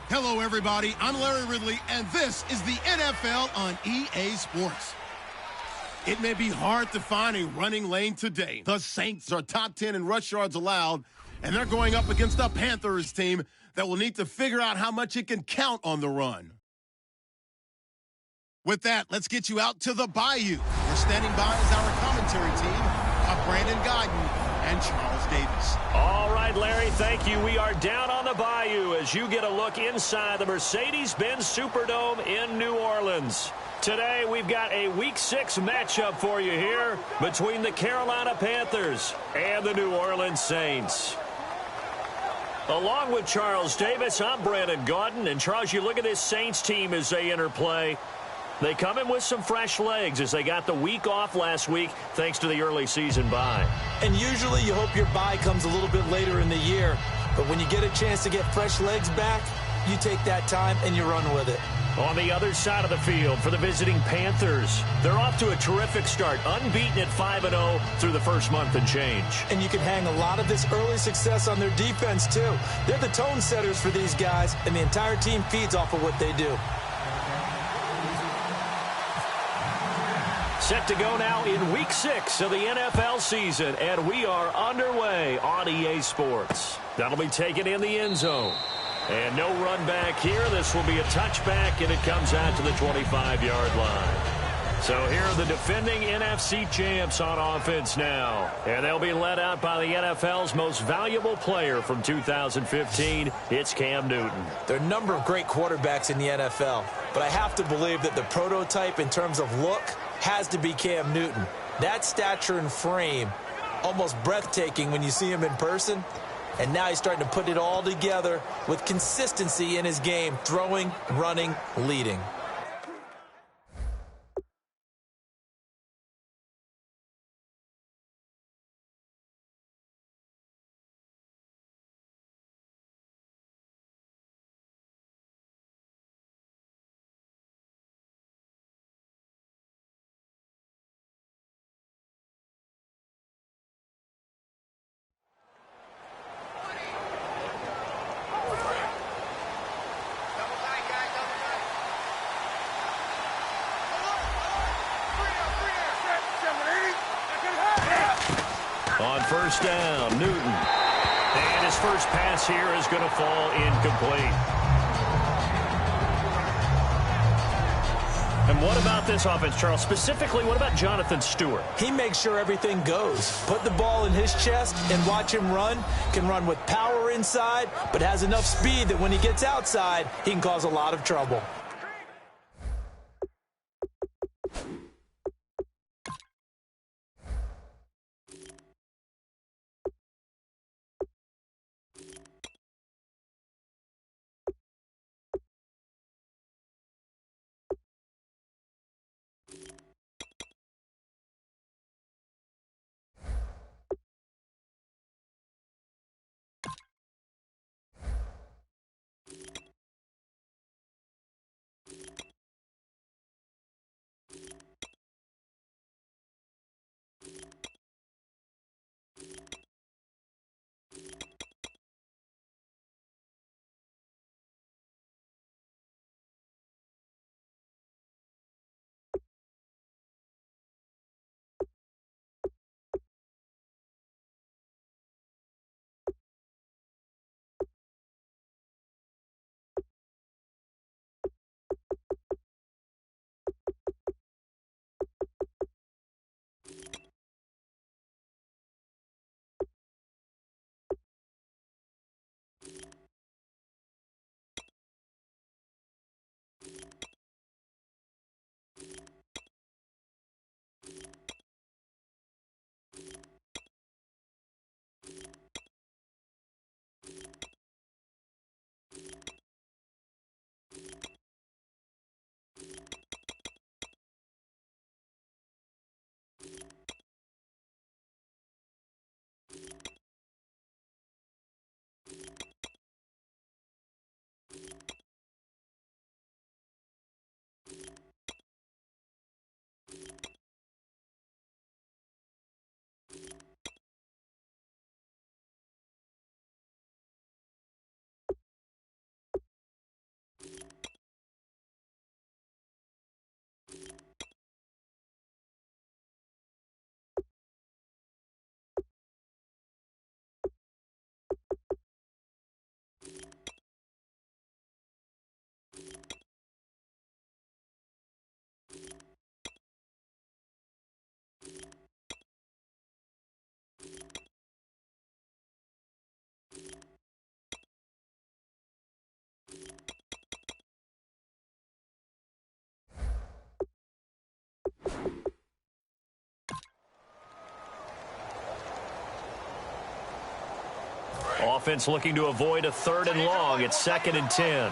Hello, everybody. I'm Larry Ridley, and this is the NFL on EA Sports. It may be hard to find a running lane today. The Saints are top 10 in rush yards allowed, and they're going up against a Panthers team that will need to figure out how much it can count on the run. With that, let's get you out to the Bayou. We're standing by as our commentary team of Brandon Guyton and Charles Davis. All right, Larry, thank you. We are down on the Bayou as you get a look inside the Mercedes-Benz Superdome in New Orleans. Today, we've got a Week 6 matchup for you here between the Carolina Panthers and the New Orleans Saints. Along with Charles Davis, I'm Brandon Guyton. And, Charles, you look at this Saints team as they enter play. They come in with some fresh legs as they got the week off last week thanks to the early season bye. And usually you hope your bye comes a little bit later in the year. But when you get a chance to get fresh legs back, you take that time and you run with it. On the other side of the field for the visiting Panthers, they're off to a terrific start, unbeaten at 5-0 through the first month and change. And you can hang a lot of this early success on their defense, too. They're the tone setters for these guys, and the entire team feeds off of what they do. Set to go now in Week 6 of the NFL season, and we are underway on EA Sports. That'll be taken in the end zone. And no run back here. This will be a touchback, and it comes out to the 25-yard line. So here are the defending NFC champs on offense now. And they'll be led out by the NFL's most valuable player from 2015. It's Cam Newton. There are a number of great quarterbacks in the NFL, but I have to believe that the prototype in terms of look has to be Cam Newton. That stature and frame, almost breathtaking when you see him in person. And now he's starting to put it all together with consistency in his game, throwing, running, leading. On first down, Newton. And his first pass here is going to fall incomplete. And what about this offense, Charles? Specifically, what about Jonathan Stewart? He makes sure everything goes. Put the ball in his chest and watch him run. Can run with power inside, but has enough speed that when he gets outside, he can cause a lot of trouble. offense looking to avoid a 3rd and long. It's 2nd and 10.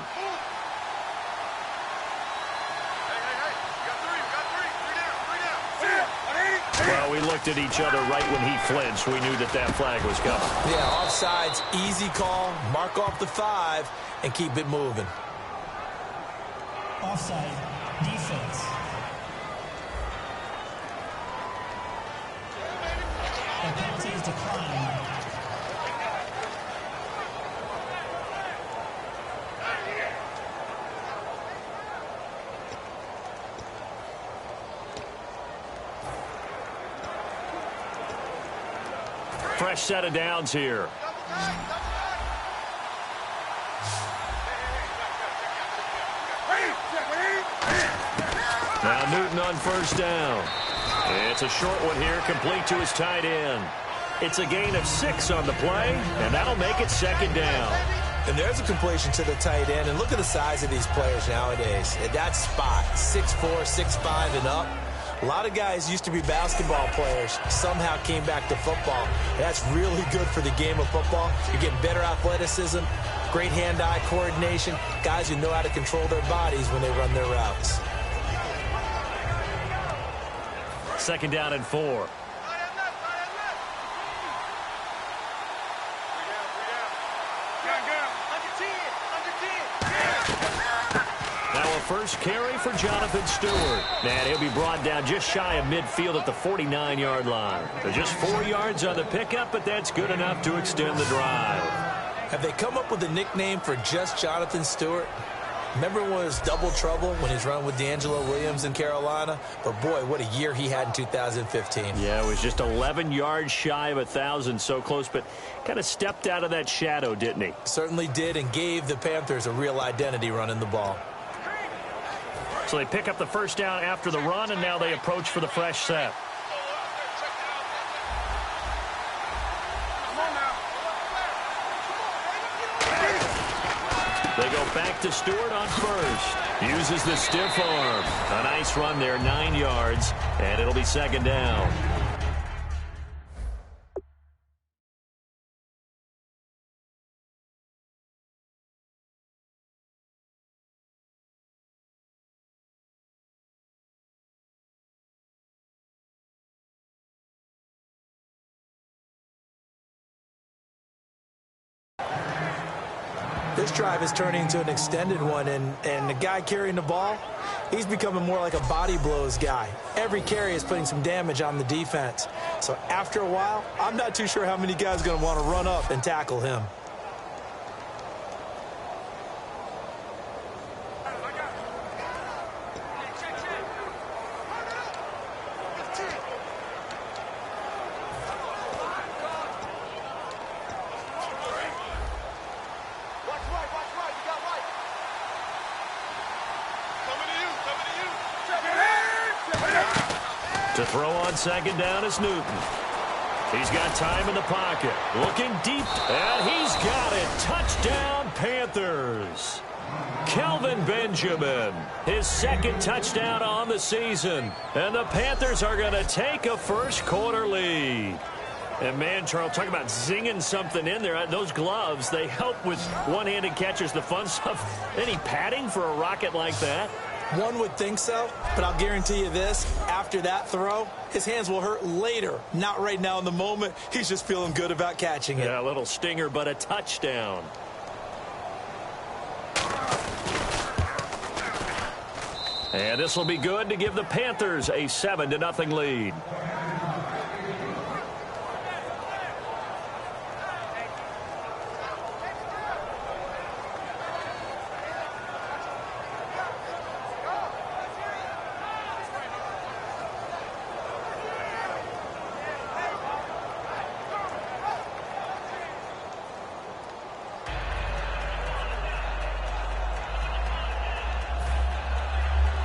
Well, we looked at each other right when he flinched. We knew that that flag was coming. Yeah, offsides, easy call. Mark off the 5 and keep it moving. Offside, defense. The penalty is declined. Fresh set of downs here. Now Newton on 1st down. It's a short one here, complete to his tight end. It's a gain of 6 on the play, and that'll make it 2nd down. And there's a completion to the tight end, and look at the size of these players nowadays. At that spot, 6'4", 6'5", and up. A lot of guys used to be basketball players, somehow came back to football. That's really good for the game of football. You're getting better athleticism, great hand-eye coordination, guys who know how to control their bodies when they run their routes. 2nd down and 4. Now a first carry for Jonathan Stewart. And he'll be brought down just shy of midfield at the 49-yard line. They're just 4 yards on the pickup, but that's good enough to extend the drive. Have they come up with a nickname for just Jonathan Stewart? Remember when it was double trouble when he's running with D'Angelo Williams in Carolina? But, boy, what a year he had in 2015. Yeah, it was just 11 yards shy of 1,000, so close, but kind of stepped out of that shadow, didn't he? Certainly did, and gave the Panthers a real identity running the ball. So they pick up the 1st down after the run, and now they approach for the fresh set. They go back to Stewart on 1st. Uses the stiff arm. A nice run there, 9 yards, and it'll be 2nd down. This drive is turning into an extended one, and the guy carrying the ball, he's becoming more like a body blows guy. Every carry is putting some damage on the defense. So after a while, I'm not too sure how many guys are going to want to run up and tackle him. To throw on 2nd down is Newton. He's got time in the pocket. Looking deep, and he's got it. Touchdown, Panthers. Kelvin Benjamin, his 2nd touchdown on the season. And the Panthers are going to take a first-quarter lead. And, man, Charles, talk about zinging something in there. Those gloves, they help with one-handed catchers, the fun stuff. Any padding for a rocket like that? One would think so, but I'll guarantee you this, after that throw, his hands will hurt later, not right now in the moment. He's just feeling good about catching it. Yeah, a little stinger, but a touchdown. And this will be good to give the Panthers a 7-0 lead.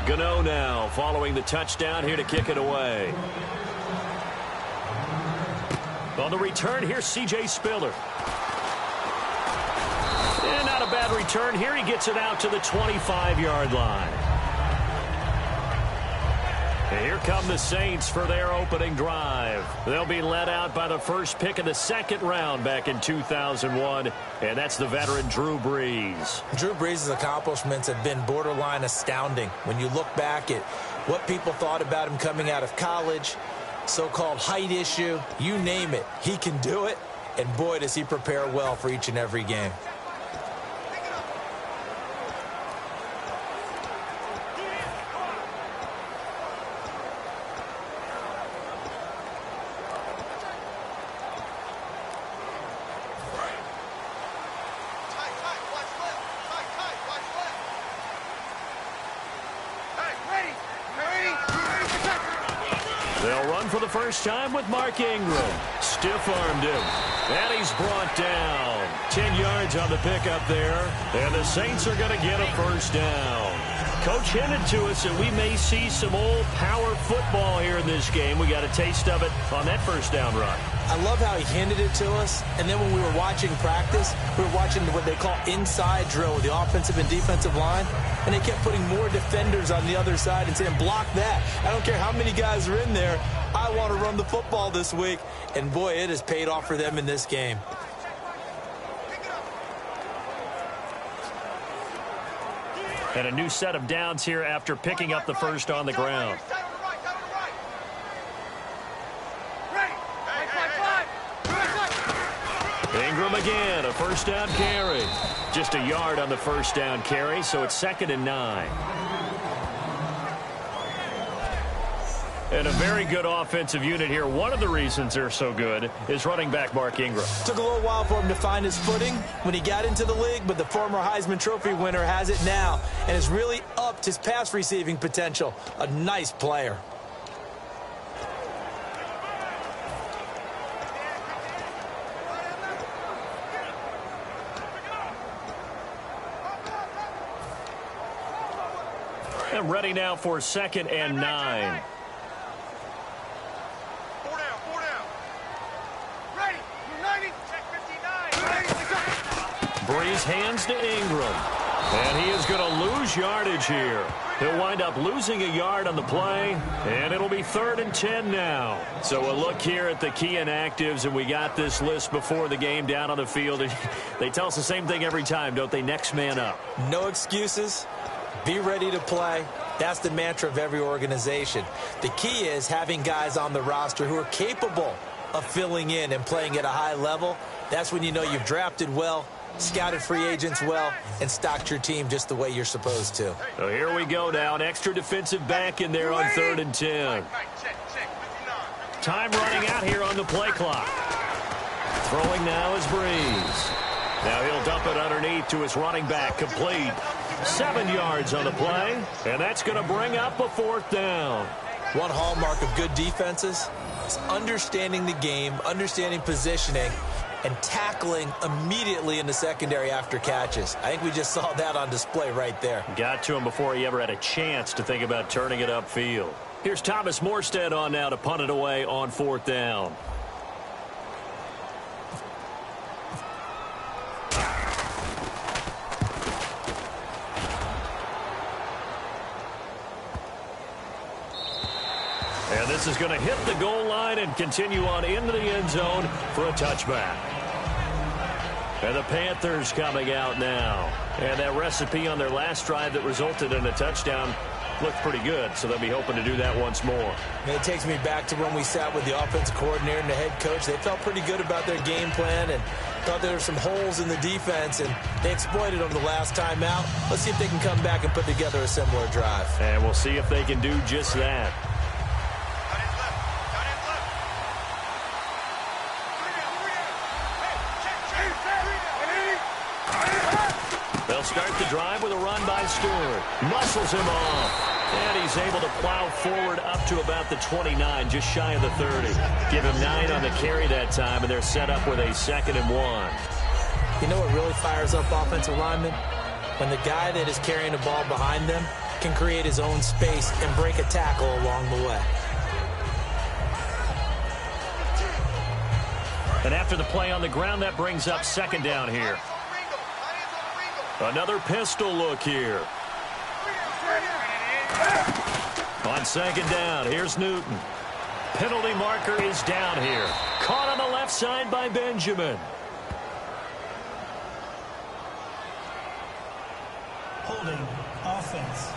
Gano now following the touchdown here to kick it away. On the return, here's C.J. Spiller. And not a bad return here. He gets it out to the 25-yard line. And here come the Saints for their opening drive. They'll be led out by the first pick of the second round back in 2001, and that's the veteran Drew Brees. Drew Brees' accomplishments have been borderline astounding. When you look back at what people thought about him coming out of college, so-called height issue, you name it, he can do it, and boy, does he prepare well for each and every game. They'll run for the first time with Mark Ingram. Stiff-armed him. And he's brought down. 10 yards on the pickup there. And the Saints are going to get a first down. Coach hinted to us that we may see some old power football here in this game. We got a taste of it on that first down run. I love how he hinted it to us, and then when we were watching practice, we were watching what they call inside drill with the offensive and defensive line, and they kept putting more defenders on the other side and saying, block that. I don't care how many guys are in there. I want to run the football this week. And, boy, it has paid off for them in this game. And a new set of downs here after picking up the first on the ground. Ingram again, a first down carry. Just a yard on the first down carry, so it's 2nd and 9. And a very good offensive unit here. One of the reasons they're so good is running back Mark Ingram. Took a little while for him to find his footing when he got into the league, but the former Heisman Trophy winner has it now and has really upped his pass receiving potential. A nice player. And ready now for 2nd and 9. Brees hands to Ingram. And he is going to lose yardage here. He'll wind up losing a yard on the play, and it'll be 3rd and 10 now. So a look here at the key inactives, and we got this list before the game down on the field. They tell us the same thing every time, don't they? Next man up. No excuses. Be ready to play. That's the mantra of every organization. The key is having guys on the roster who are capable of filling in and playing at a high level. That's when you know you've drafted well, scouted free agents well, and stocked your team just the way you're supposed to. So here we go now. An extra defensive back in there on 3rd and 10. Time running out here on the play clock. Throwing now is Brees. Now he'll dump it underneath to his running back. Complete. 7 yards on the play, and that's going to bring up a 4th down. One hallmark of good defenses is understanding the game, understanding positioning, and tackling immediately in the secondary after catches. I think we just saw that on display right there. Got to him before he ever had a chance to think about turning it upfield. Here's Thomas Morstead on now to punt it away on 4th down. And this is going to hit the goal line and continue on into the end zone for a touchback. And the Panthers coming out now. And that recipe on their last drive that resulted in a touchdown looked pretty good, so they'll be hoping to do that once more. And it takes me back to when we sat with the offensive coordinator and the head coach. They felt pretty good about their game plan and thought there were some holes in the defense, and they exploited them the last time out. Let's see if they can come back and put together a similar drive. And we'll see if they can do just that. They'll start the drive with a run by Stewart. Muscles him off. And he's able to plow forward up to about the 29, just shy of the 30. Give him 9 on the carry that time, and they're set up with a 2nd and 1. You know what really fires up offensive linemen? When the guy that is carrying the ball behind them can create his own space and break a tackle along the way. And after the play on the ground, that brings up 2nd down here. Another pistol look here. On On second down, here's Newton. Penalty marker is down here. Caught on the left side by Benjamin. Holding offense.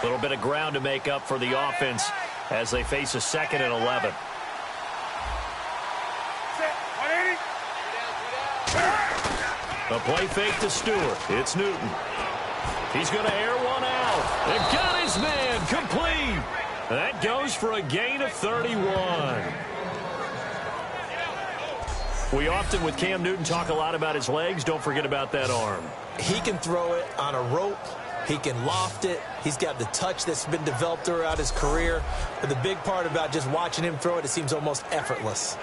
A little bit of ground to make up for the offense as they face a 2nd and 11. A play fake to Stewart. It's Newton. He's going to air one out. They've got his man complete. That goes for a gain of 31. We often, with Cam Newton, talk a lot about his legs. Don't forget about that arm. He can throw it on a rope. He can loft it. He's got the touch that's been developed throughout his career. But the big part about just watching him throw it, it seems almost effortless.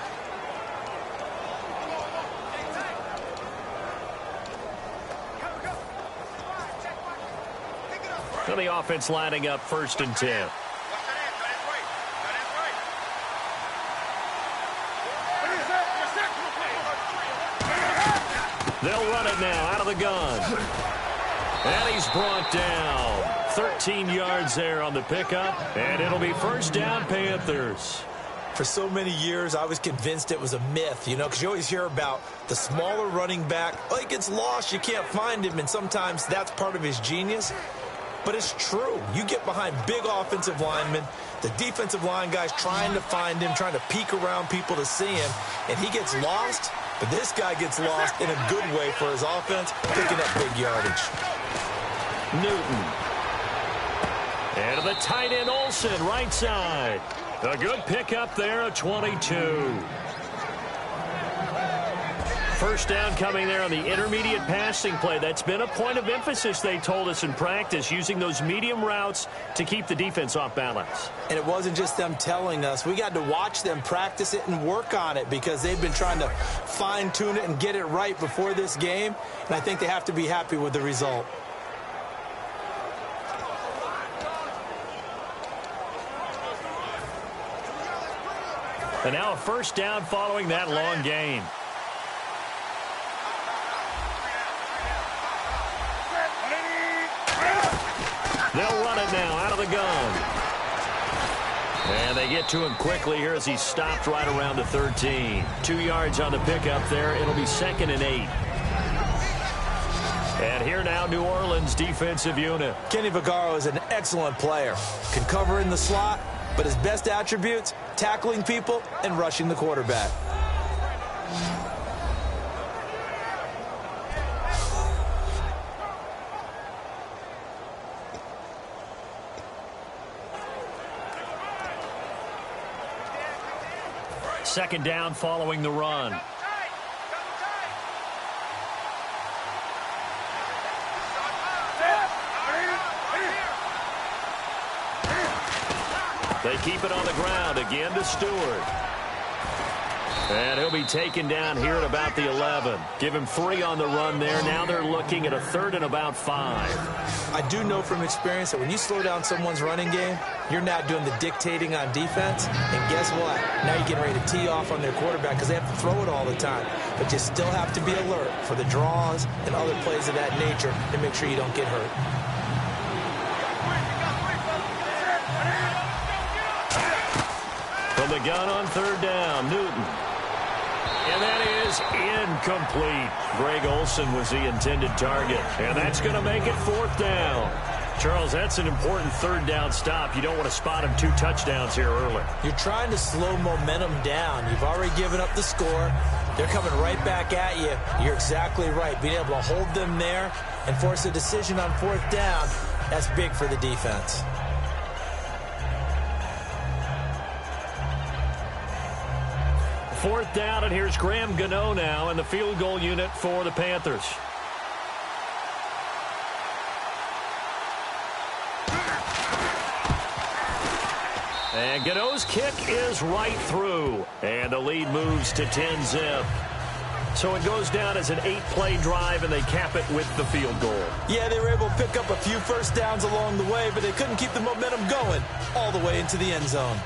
So the offense lining up 1st and 10. They'll run it now out of the gun. And he's brought down. 13 yards there on the pickup. And it'll be 1st down, Panthers. For so many years, I was convinced it was a myth, you know, because you always hear about the smaller running back. Oh, he gets lost, you can't find him, and sometimes that's part of his genius. But it's true. You get behind big offensive linemen, the defensive line guys trying to find him, trying to peek around people to see him, and he gets lost. But this guy gets lost in a good way for his offense, picking up big yardage. Newton. And to the tight end, Olsen, right side. A good pickup there, a 22. 1st down coming there on the intermediate passing play. That's been a point of emphasis, they told us in practice, using those medium routes to keep the defense off balance. And it wasn't just them telling us. We got to watch them practice it and work on it because they've been trying to fine-tune it and get it right before this game. And I think they have to be happy with the result. And now a 1st down following that long gain. They'll run it now out of the gun. And they get to him quickly here as he stopped right around the 13. 2 yards on the pickup there. It'll be 2nd and 8. And here now, New Orleans defensive unit. Kenny Vaccaro is an excellent player. Can cover in the slot, but his best attributes, tackling people and rushing the quarterback. Second down following the run. They keep it on the ground again to Stewart. And he'll be taken down here at about the 11. Give him 3 on the run there. Now they're looking at a 3rd and about 5. I do know from experience that when you slow down someone's running game, you're not doing the dictating on defense. And guess what? Now you're getting ready to tee off on their quarterback because they have to throw it all the time. But you still have to be alert for the draws and other plays of that nature to make sure you don't get hurt. From the gun on 3rd down, Newton. And that is incomplete. Greg Olsen was the intended target. And that's going to make it 4th down. Charles, that's an important 3rd down stop. You don't want to spot him 2 touchdowns here early. You're trying to slow momentum down. You've already given up the score. They're coming right back at you. You're exactly right. Being able to hold them there and force a decision on 4th down, that's big for the defense. Fourth down, and here's Graham Gano now in the field goal unit for the Panthers. And Gano's kick is right through. And the lead moves to 10-zip. So it goes down as an 8-play drive, and they cap it with the field goal. Yeah, they were able to pick up a few first downs along the way, but they couldn't keep the momentum going all the way into the end zone.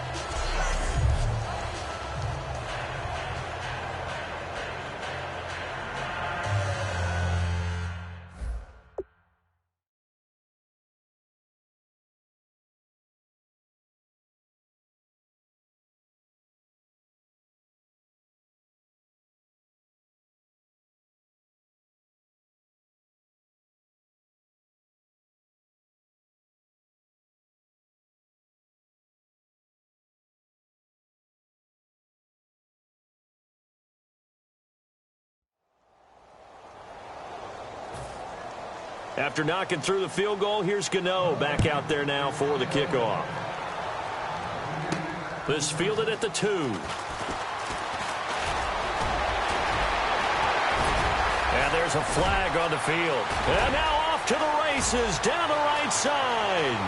After knocking through the field goal, here's Gano back out there now for the kickoff. This fielded at the 2. And there's a flag on the field. And now off to the races down the right side.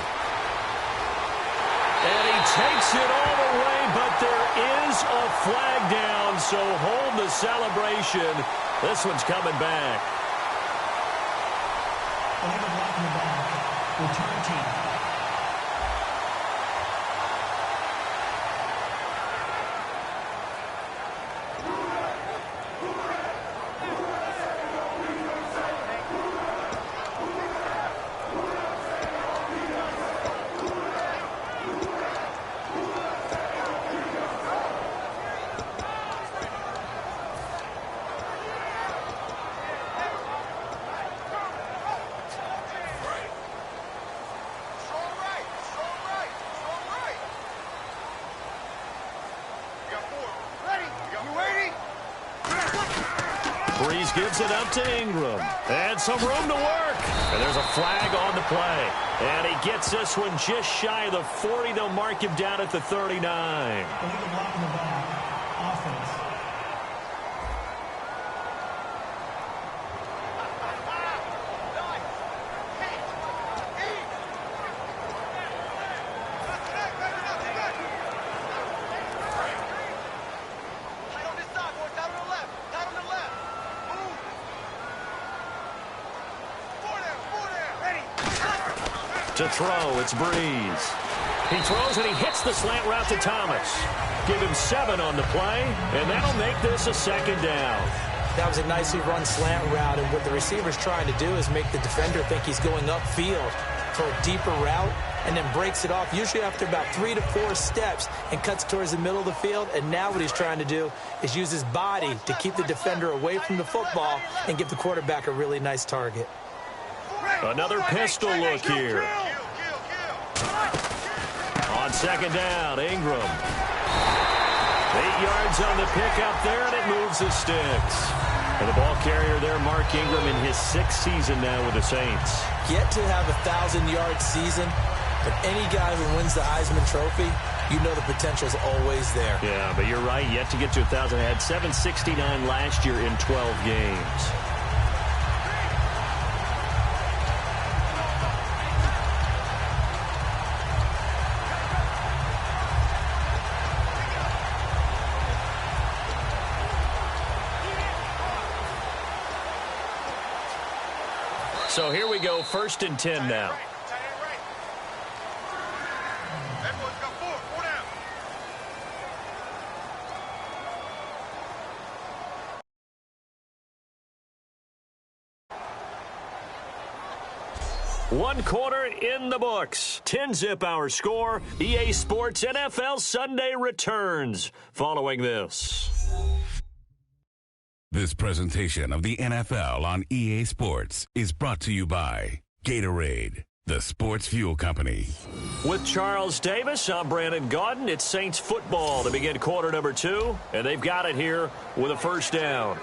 And he takes it all the way, but there is a flag down, so hold the celebration. This one's coming back. Flag of block in the back. Return team. Breeze gives it up to Ingram. And some room to work. And there's a flag on the play. And he gets this one just shy of the 40. They'll mark him down at the 39. Illegal block in the back. Offense. To throw, it's Breeze. He throws and he hits the slant route to Thomas. Give him 7 on the play, and that'll make this a second down. That was a nicely run slant route, and what the receiver's trying to do is make the defender think he's going upfield for a deeper route, and then breaks it off, usually after about 3 to 4 steps, and cuts towards the middle of the field. And now what he's trying to do is use his body to keep the defender away from the football and give the quarterback a really nice target. Another pistol look here. On second down, Ingram. 8 yards on the pickup there, and it moves the sticks. And the ball carrier there, Mark Ingram, in his 6th season now with the Saints. Yet to have a 1,000-yard season, but any guy who wins the Heisman Trophy, you know the potential's always there. Yeah, but you're right, yet to get to 1,000. Had 769 last year in 12 games. So here we go, 1st and 10 now. One quarter in the books. 10-zip our score. EA Sports NFL Sunday returns following this. This presentation of the NFL on EA Sports is brought to you by Gatorade, the sports fuel company. With Charles Davis, I'm Brandon Gaudin. It's Saints football to begin quarter number 2, and they've got it here with a first down.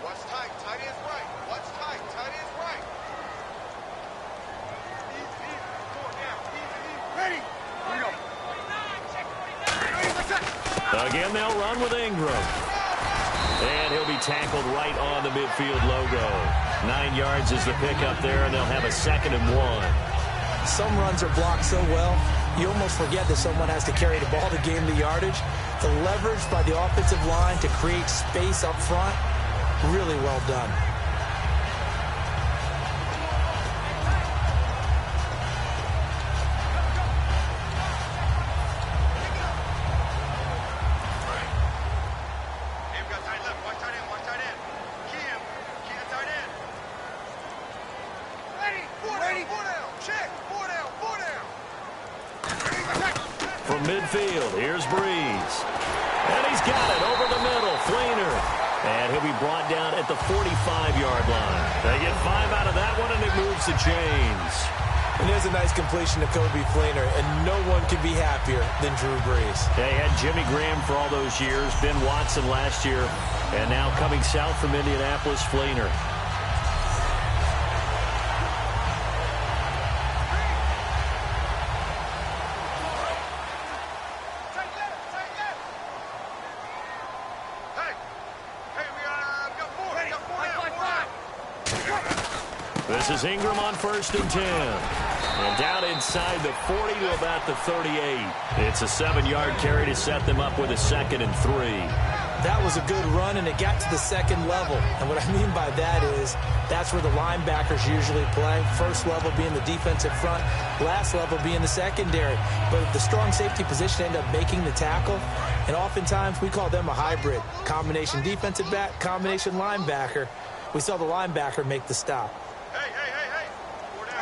What's tight? Tight is right. What's tight? Tight is right. Easy. Ready. Here we go. Again, they'll run with Ingram. And he'll be tackled right on the midfield logo. 9 yards is the pickup there, and they'll have a 2nd and 1. Some runs are blocked so well, you almost forget that someone has to carry the ball to gain the yardage. The leverage by the offensive line to create space up front, really well done. From midfield, here's Breeze. And he's got it over the middle, Fleener. And he'll be brought down at the 45-yard line. They get 5 out of that one, and it moves the chains. And there's a nice completion to Kobe Fleener, and no one can be happier than Drew Brees. They had Jimmy Graham for all those years, Ben Watson last year, and now coming south from Indianapolis, Fleener. This is Ingram on 1st and 10. And down inside the 40 to about the 38. It's a 7-yard carry to set them up with a 2nd and 3. That was a good run, and it got to the 2nd level. And what I mean by that is that's where the linebackers usually play. First level being the defensive front, last level being the secondary. But the strong safety position ended up making the tackle. And oftentimes we call them a hybrid. Combination defensive back, combination linebacker. We saw the linebacker make the stop. Hey. 4 down.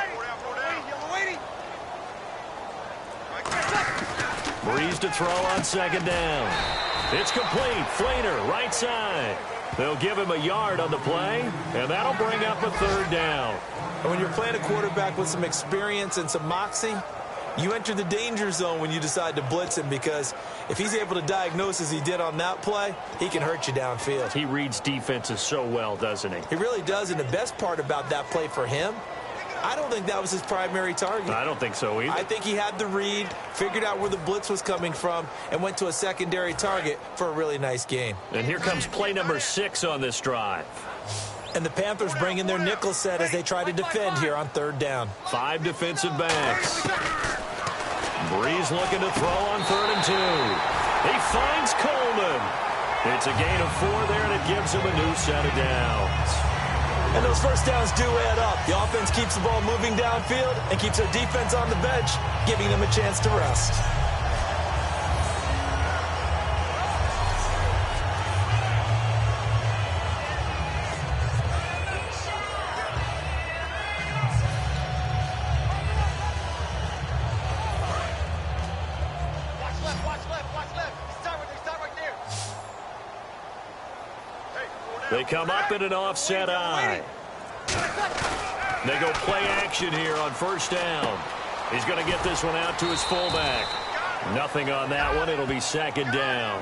Breeze to throw on 2nd down. It's complete. Fleener, right side. They'll give him a yard on the play, and that'll bring up a 3rd down. And when you're playing a quarterback with some experience and some moxie, you enter the danger zone when you decide to blitz him, because if he's able to diagnose as he did on that play, he can hurt you downfield. He reads defenses so well, doesn't he? He really does, and the best part about that play for him, I don't think that was his primary target. I don't think so either. I think he had the read, figured out where the blitz was coming from, and went to a secondary target for a really nice game. And here comes play number 6 on this drive. And the Panthers bring in their nickel set as they try to defend here on 3rd down. 5 defensive backs. Breeze looking to throw on 3rd and 2. He finds Coleman. It's a gain of 4 there, and it gives him a new set of downs. And those first downs do add up. The offense keeps the ball moving downfield and keeps their defense on the bench, giving them a chance to rest. They come up in an offset eye. They go play action here on 1st down. He's going to get this one out to his fullback. Nothing on that one. It'll be 2nd down.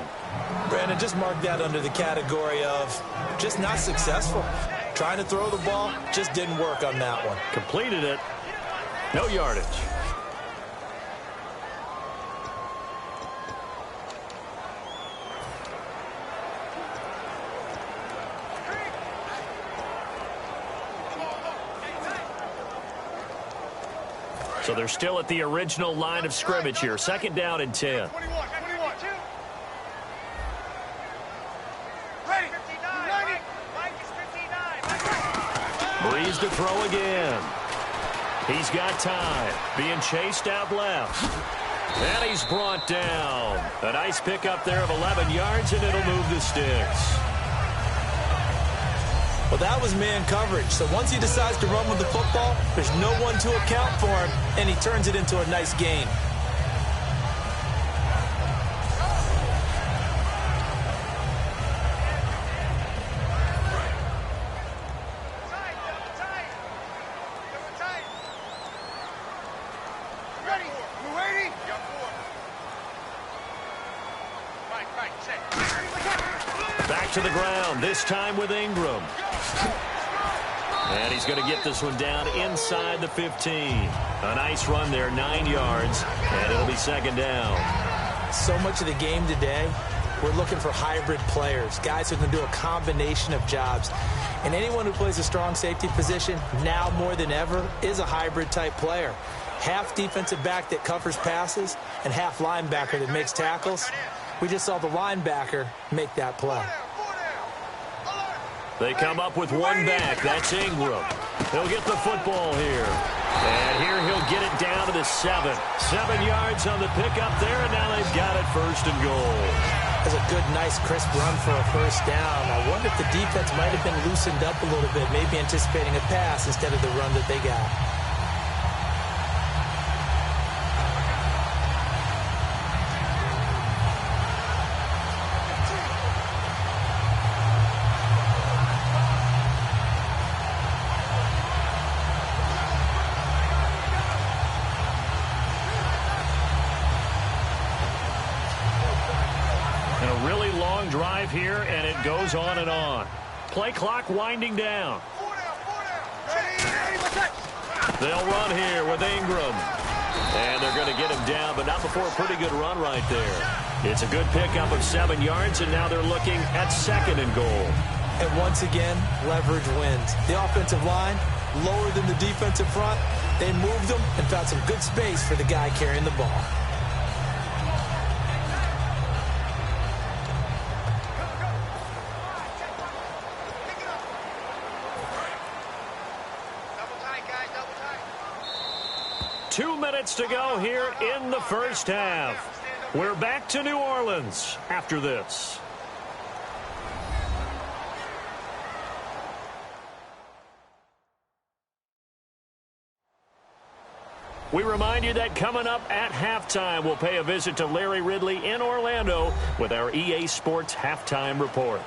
Brandon, just mark that under the category of just not successful. Trying to throw the ball, just didn't work on that one. Completed it. No yardage. So they're still at the original line of scrimmage here. 2nd down and 10. 21. Ready. 59. Mike is 59. Breeze to throw again. He's got time. Being chased out left. And he's brought down. A nice pickup there of 11 yards, and it'll move the sticks. Well, that was man coverage. So once he decides to run with the football, there's no one to account for him, and he turns it into a nice gain. Ready. You ready? Got 4. Back to the ground, this time with Ingram. And he's going to get this one down inside the 15. A nice run there, 9 yards, and it'll be 2nd down. So much of the game today, we're looking for hybrid players, guys who can do a combination of jobs. And anyone who plays a strong safety position, now more than ever, is a hybrid type player. Half defensive back that covers passes and half linebacker that makes tackles. We just saw the linebacker make that play. They come up with one back. That's Ingram. He'll get the football here. And here he'll get it down to the 7. 7 yards on the pickup there, and now they've got it 1st and goal. That's a good, nice, crisp run for a 1st down. I wonder if the defense might have been loosened up a little bit, maybe anticipating a pass instead of the run that they got. Drive here, and it goes on and on. Play clock winding down. They'll run here with Ingram. And they're going to get him down, but not before a pretty good run right there. It's a good pickup of 7 yards, and now they're looking at 2nd and goal. And once again, leverage wins. The offensive line, lower than the defensive front. They moved them and found some good space for the guy carrying the ball. To go here in the 1st half. We're back to New Orleans after this. We remind you that coming up at halftime, we'll pay a visit to Larry Ridley in Orlando with our EA Sports halftime report.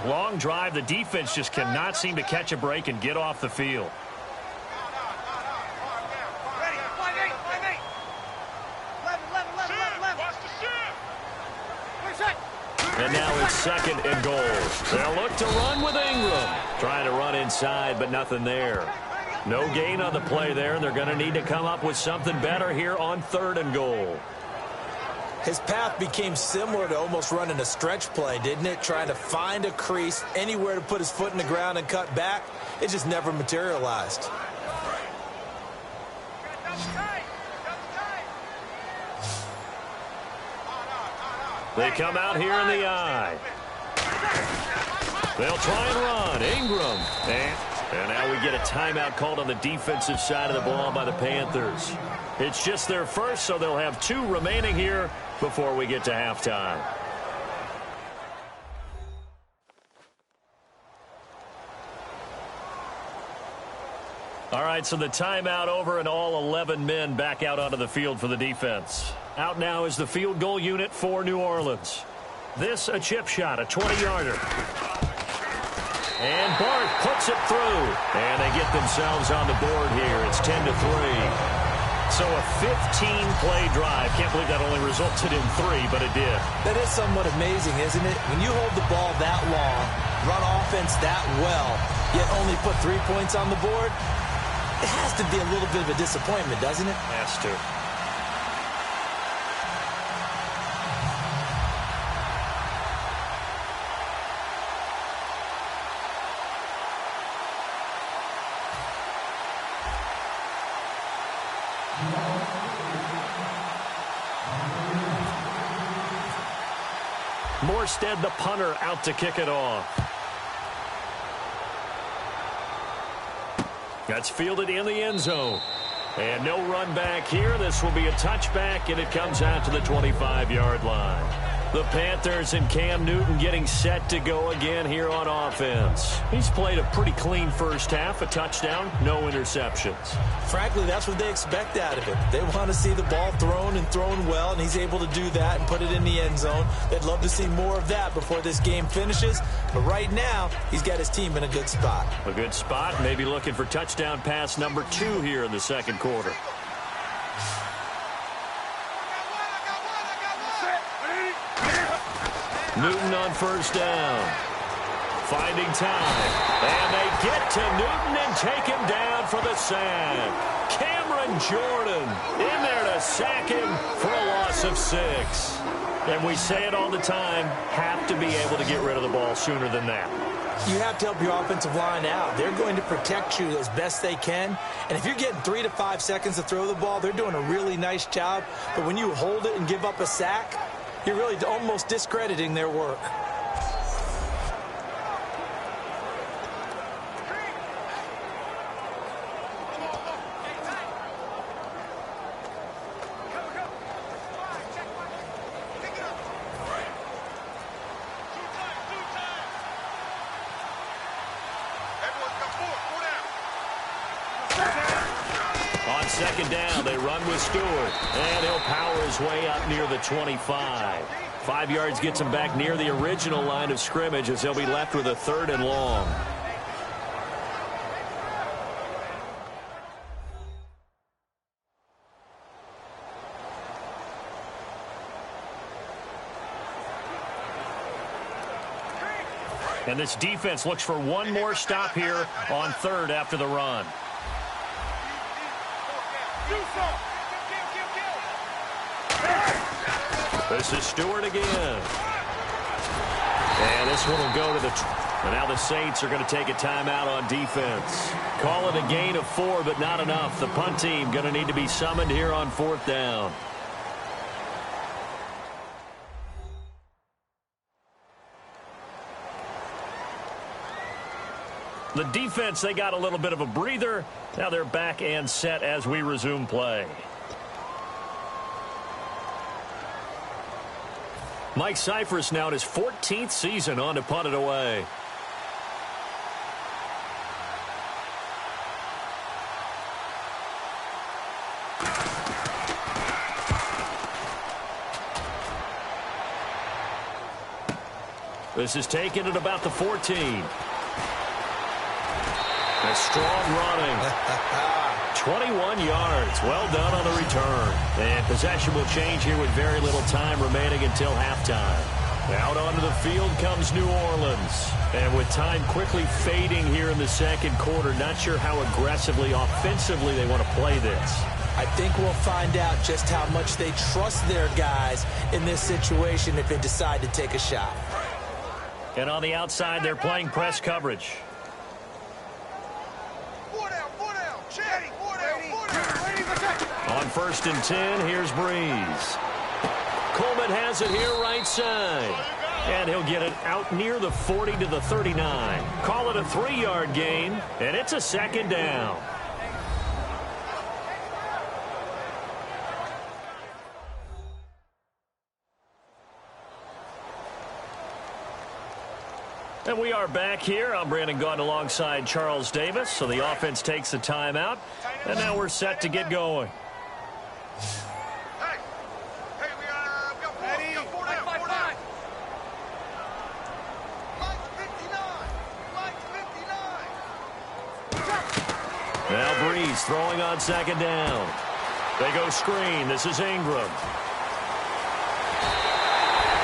Long drive. The defense just cannot seem to catch a break and get off the field. And now it's 2nd and goal. They'll look to run with Ingram. Trying to run inside, but nothing there. No gain on the play there, and they're going to need to come up with something better here on 3rd and goal. His path became similar to almost running a stretch play, didn't it? Trying to find a crease, anywhere to put his foot in the ground and cut back. It just never materialized. They come out here in the eye. They'll try and run. Ingram. And now we get a timeout called on the defensive side of the ball by the Panthers. It's just their first, so they'll have 2 remaining here before we get to halftime. All right, so the timeout over and all 11 men back out onto the field for the defense. Out now is the field goal unit for New Orleans. This a chip shot, a 20-yarder. And Bart puts it through. And they get themselves on the board here. It's 10-3. So a 15-play drive. Can't believe that only resulted in 3, but it did. That is somewhat amazing, isn't it? When you hold the ball that long, run offense that well, yet only put 3 points on the board, it has to be a little bit of a disappointment, doesn't it? Has to. Morstead, the punter, out to kick it off. That's fielded in the end zone. And no run back here. This will be a touchback, and it comes out to the 25-yard line. The Panthers and Cam Newton getting set to go again here on offense. He's played a pretty clean first half, a touchdown, no interceptions. Frankly, that's what they expect out of him. They want to see the ball thrown and thrown well, and he's able to do that and put it in the end zone. They'd love to see more of that before this game finishes. But right now, he's got his team in a good spot. A good spot, maybe looking for touchdown pass number 2 here in the second quarter. Newton on first down. Finding time. And they get to Newton and take him down for the sack. Cameron Jordan in there to sack him for a loss of 6. And we say it all the time, have to be able to get rid of the ball sooner than that. You have to help your offensive line out. They're going to protect you as best they can. And if you're getting 3 to 5 seconds to throw the ball, they're doing a really nice job. But when you hold it and give up a sack, you're really almost discrediting their work. Second down, they run with Stewart, and he'll power his way up near the 25. 5 yards gets him back near the original line of scrimmage as he'll be left with a 3rd and long. And this defense looks for one more stop here on 3rd after the run. This is Stewart again. And this one will go to the... And now the Saints are going to take a timeout on defense. Call it a gain of 4, but not enough. The punt team going to need to be summoned here on 4th down. The defense, they got a little bit of a breather. Now they're back and set as we resume play. Mike Cyphers now in his 14th season on to punt it away. This is taken at about the 14. A strong running. 21 yards. Well done on the return. And possession will change here with very little time remaining until halftime. Out onto the field comes New Orleans. And with time quickly fading here in the second quarter, not sure how aggressively, offensively they want to play this. I think we'll find out just how much they trust their guys in this situation if they decide to take a shot. And on the outside, they're playing press coverage. On 1st and 10, here's Breeze. Coleman has it here right side. And he'll get it out near the 40 to the 39. Call it a 3-yard gain, and it's a 2nd down. And we are back here. I'm Brandon Gaudin alongside Charles Davis. So the offense takes the timeout, and now we're set to get going. Now Breeze throwing on 2nd down. They go screen. This is Ingram.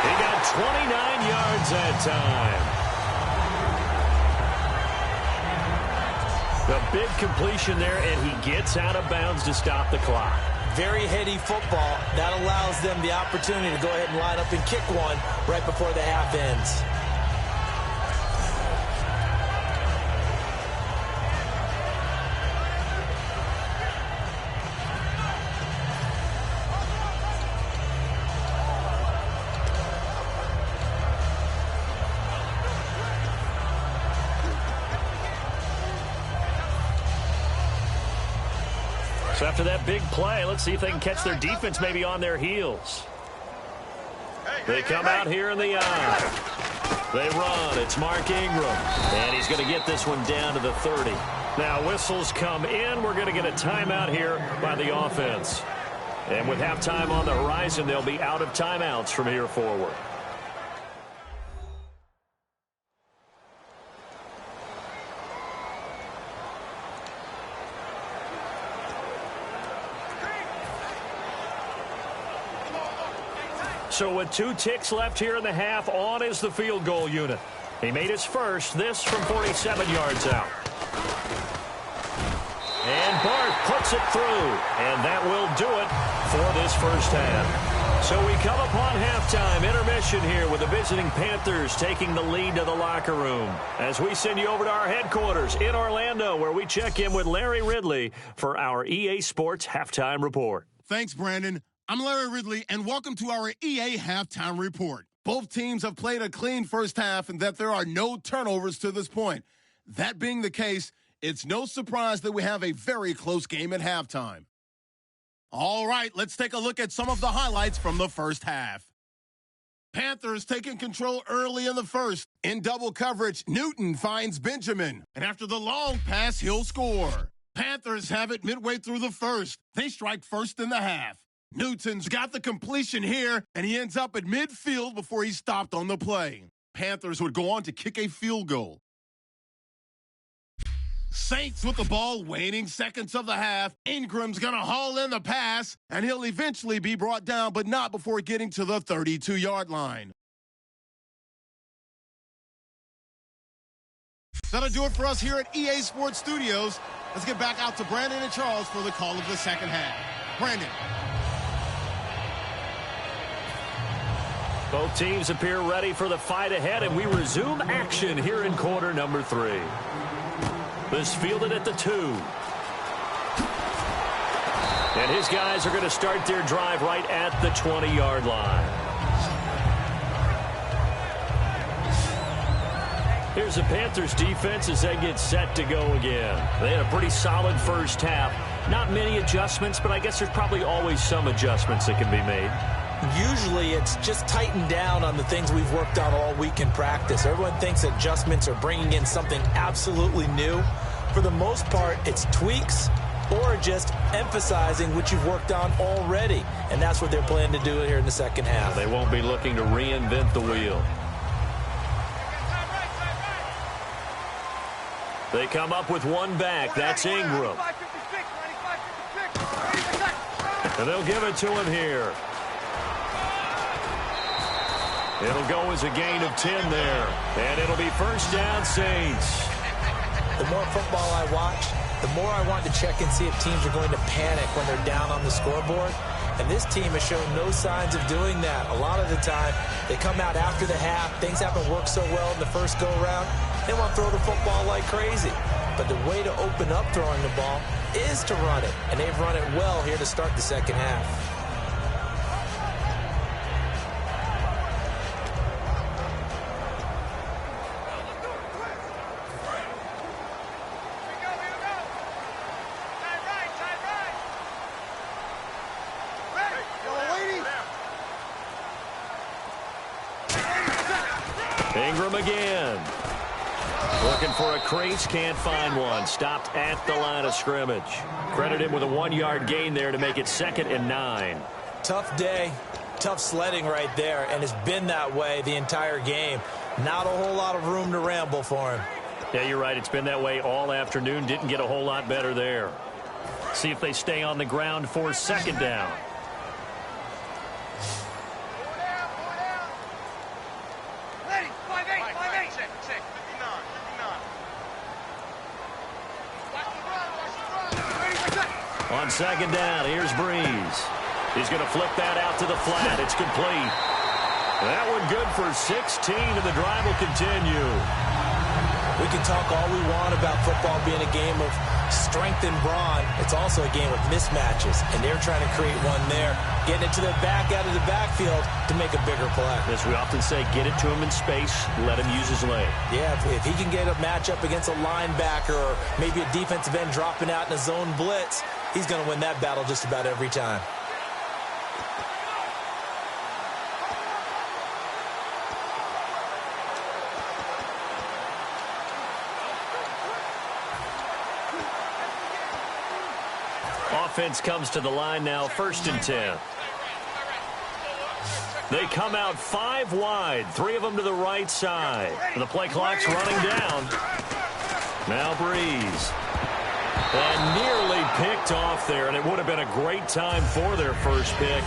He got 29 yards that time. The big completion there, and he gets out of bounds to stop the clock. Very heady football. That allows them the opportunity to go ahead and line up and kick one right before the half ends. So after that big play, let's see if they can catch their defense maybe on their heels. They come out here in the eye. They run. It's Mark Ingram. And he's going to get this one down to the 30. Now whistles come in. We're going to get a timeout here by the offense. And with halftime on the horizon, they'll be out of timeouts from here forward. So with 2 ticks left here in the half, on is the field goal unit. He made his first, this from 47 yards out. And Bart puts it through, and that will do it for this first half. So we come upon halftime, intermission here with the visiting Panthers taking the lead to the locker room. As we send you over to our headquarters in Orlando, where we check in with Larry Ridley for our EA Sports Halftime Report. Thanks, Brandon. I'm Larry Ridley, and welcome to our EA Halftime Report. Both teams have played a clean first half and that there are no turnovers to this point. That being the case, it's no surprise that we have a very close game at halftime. All right, let's take a look at some of the highlights from the first half. Panthers taking control early in the first. In double coverage, Newton finds Benjamin. And after the long pass, he'll score. Panthers have it midway through the first. They strike first in the half. Newton's got the completion here, and he ends up at midfield before he's stopped on the play. Panthers would go on to kick a field goal. Saints with the ball, waning seconds of the half. Ingram's going to haul in the pass, and he'll eventually be brought down, but not before getting to the 32-yard line. That'll do it for us here at EA Sports Studios. Let's get back out to Brandon and Charles for the call of the second half. Brandon. Both teams appear ready for the fight ahead, and we resume action here in quarter number 3. This fielded at the 2. And his guys are going to start their drive right at the 20-yard line. Here's the Panthers defense as they get set to go again. They had a pretty solid first half. Not many adjustments, but I guess there's probably always some adjustments that can be made. Usually it's just tightened down on the things we've worked on all week in practice. Everyone thinks adjustments are bringing in something absolutely new. For the most part, it's tweaks or just emphasizing what you've worked on already. And that's what they're planning to do here in the second half. They won't be looking to reinvent the wheel. They come up with one back. That's Ingram. And they'll give it to him here. It'll go as a gain of 10 there. And it'll be first down, Saints. The more football I watch, the more I want to check and see if teams are going to panic when they're down on the scoreboard. And this team has shown no signs of doing that. A lot of the time, they come out after the half. Things haven't worked so well in the first go-around. They want to throw the football like crazy. But the way to open up throwing the ball is to run it. And they've run it well here to start the second half. Ingram again. Looking for a crease, can't find one. Stopped at the line of scrimmage. Credit him with a 1-yard gain there to make it 2nd and 9. Tough day, tough sledding right there, and it's been that way the entire game. Not a whole lot of room to ramble for him. Yeah, you're right. It's been that way all afternoon. Didn't get a whole lot better there. See if they stay on the ground for 2nd down. On 2nd down, here's Breeze. He's going to flip that out to the flat. It's complete. That one good for 16, and the drive will continue. We can talk all we want about football being a game of strength and brawn. It's also a game of mismatches, and they're trying to create one there, getting it to the back out of the backfield to make a bigger play. As we often say, get it to him in space, let him use his leg. Yeah, if he can get a matchup against a linebacker or maybe a defensive end dropping out in a zone blitz, he's going to win that battle just about every time. Offense comes to the line now, 1st and 10. They come out 5 wide, 3 of them to the right side. The play clock's running down. Now Breeze. And nearly picked off there, and it would have been a great time for their first pick.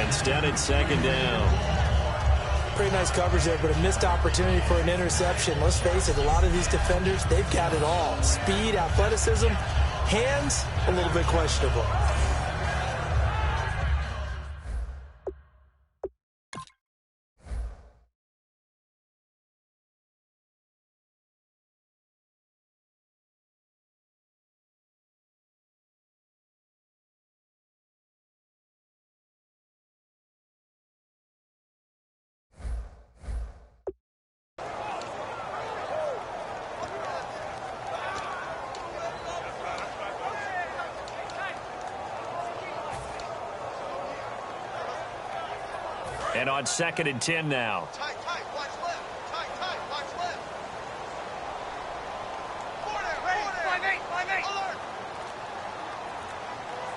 Instead, it's 2nd down. Pretty nice coverage there, but a missed opportunity for an interception. Let's face it, a lot of these defenders, they've got it all. Speed, athleticism, hands, a little bit questionable. And on 2nd and 10 now. Tight, watch left. Tight, watch left. 4 down, ready, 5-8, alert.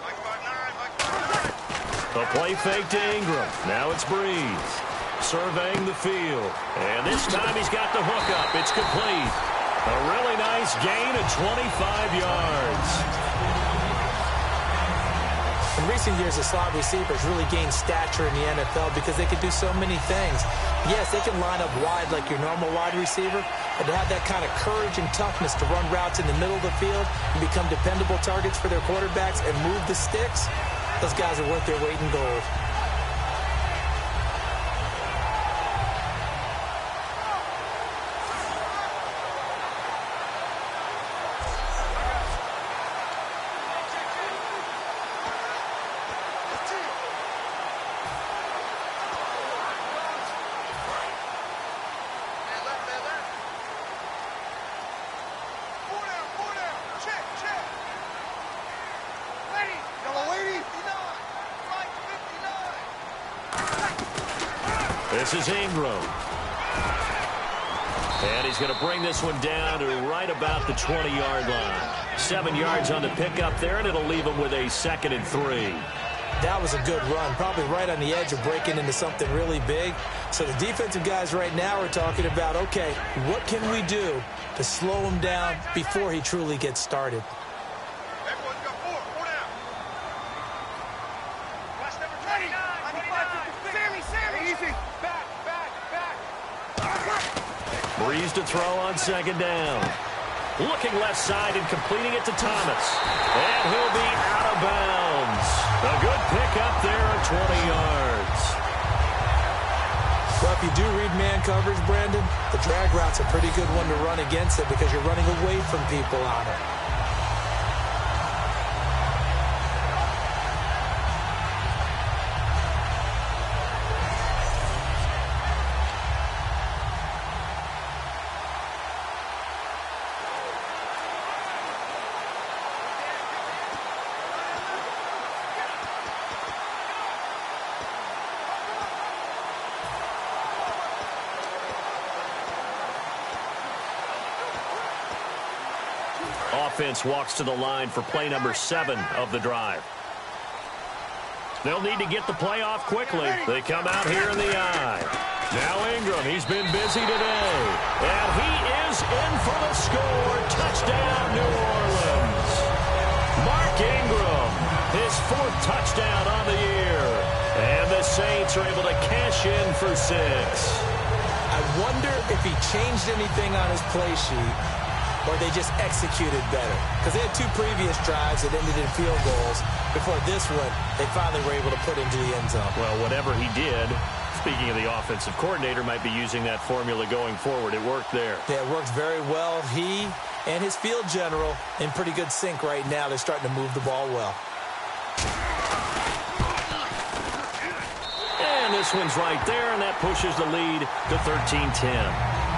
Mike 5-9. The play fake to Ingram. Now it's Breeze. Surveying the field. And this time he's got the hook up. It's complete. A really nice gain of 25 yards. In recent years, the slot receivers really gained stature in the NFL because they can do so many things. Yes, they can line up wide like your normal wide receiver, but to have that kind of courage and toughness to run routes in the middle of the field and become dependable targets for their quarterbacks and move the sticks, those guys are worth their weight in gold. This is Ingram. And he's going to bring this one down to right about the 20-yard line. 7 yards on the pickup there, and it'll leave him with a 2nd and 3. That was a good run, probably right on the edge of breaking into something really big. So the defensive guys right now are talking about, okay, what can we do to slow him down before he truly gets started? Everyone's got 4 down. Watch number 29. Sammy. Easy. Back. Breeze to throw on 2nd down. Looking left side and completing it to Thomas. And he'll be out of bounds. A good pickup there of 20 yards. Well, if you do read man coverage, Brandon, the drag route's a pretty good one to run against it because you're running away from people on it. Offense walks to the line for play number 7 of the drive. They'll need to get the play off quickly. They come out here in the eye. Now Ingram, he's been busy today. And he is in for the score. Touchdown, New Orleans. Mark Ingram, his 4th touchdown on the year. And the Saints are able to cash in for 6. I wonder if he changed anything on his play sheet or they just executed better. Because they had 2 previous drives that ended in field goals. Before this one, they finally were able to put into the end zone. Well, whatever he did, speaking of the offensive coordinator, might be using that formula going forward. It worked there. Yeah, it worked very well. He and his field general in pretty good sync right now. They're starting to move the ball well. And this one's right there, and that pushes the lead to 13-10.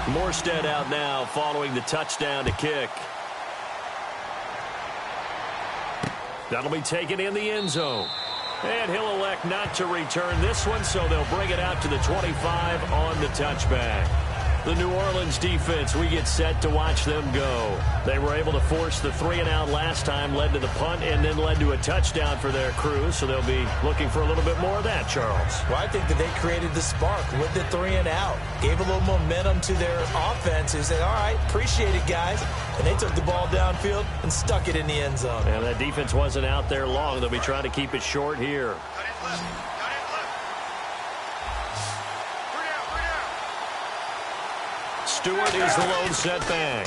Morstead out now following the touchdown to kick. That'll be taken in the end zone. And he'll elect not to return this one, so they'll bring it out to the 25 on the touchback. The New Orleans defense, we get set to watch them go. They were able to force the 3-and-out last time, led to the punt, and then led to a touchdown for their crew, so they'll be looking for a little bit more of that, Charles. Well, I think that they created the spark with the 3-and-out, gave a little momentum to their offense, who said, all right, appreciate it, guys. And they took the ball downfield and stuck it in the end zone. And that defense wasn't out there long. They'll be trying to keep it short here. Stewart is the lone setback.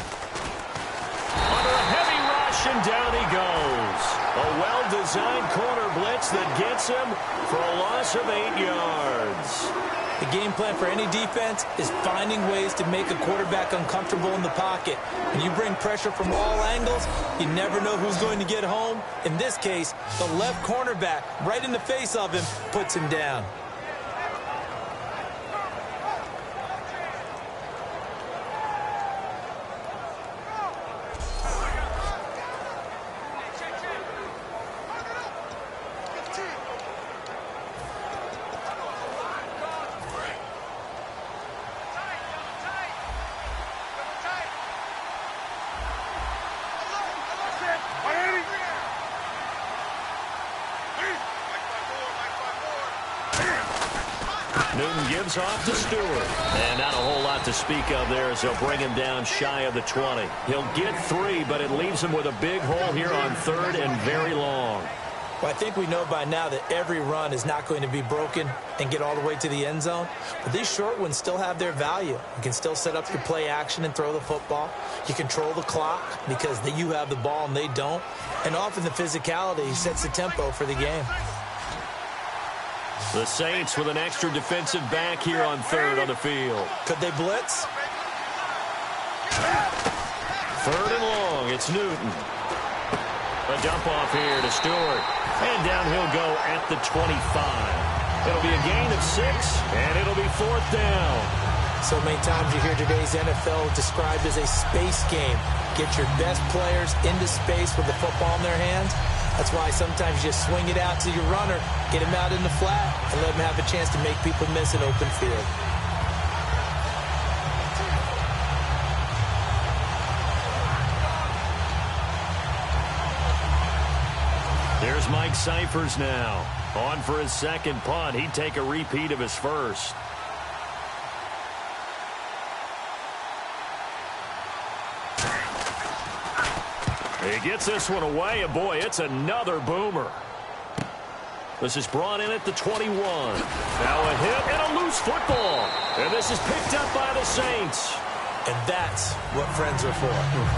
Under a heavy rush, and down he goes. A well-designed corner blitz that gets him for a loss of 8 yards. The game plan for any defense is finding ways to make a quarterback uncomfortable in the pocket. When you bring pressure from all angles, you never know who's going to get home. In this case, the left cornerback, right in the face of him, puts him down. Newton gives off to Stewart. And not a whole lot to speak of there as they'll bring him down shy of the 20. He'll get 3, but it leaves him with a big hole here on 3rd and very long. Well, I think we know by now that every run is not going to be broken and get all the way to the end zone. But these short ones still have their value. You can still set up your play action and throw the football. You control the clock because you have the ball and they don't. And often the physicality sets the tempo for the game. The Saints with an extra defensive back here on 3rd on the field. Could they blitz? 3rd and long. It's Newton. A dump off here to Stewart. And down he'll go at the 25. It'll be a gain of 6, and it'll be 4th down. So many times you hear today's NFL described as a space game. Get your best players into space with the football in their hands. That's why sometimes you just swing it out to your runner, get him out in the flat, and let him have a chance to make people miss an open field. There's Mike Cyphers now. On for his second punt. He'd take a repeat of his first. He gets this one away, and boy, it's another boomer. This is brought in at the 21. Now a hit and a loose football. And this is picked up by the Saints. And that's what friends are for.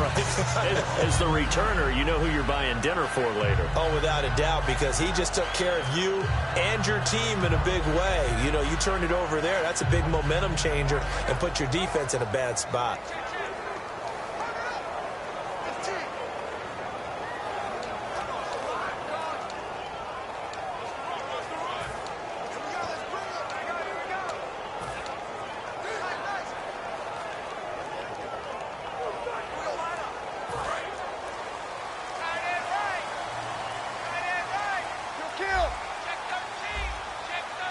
Right. As the returner, you know who you're buying dinner for later. Oh, without a doubt, because he just took care of you and your team in a big way. You know, you turned it over there. That's a big momentum changer and put your defense in a bad spot.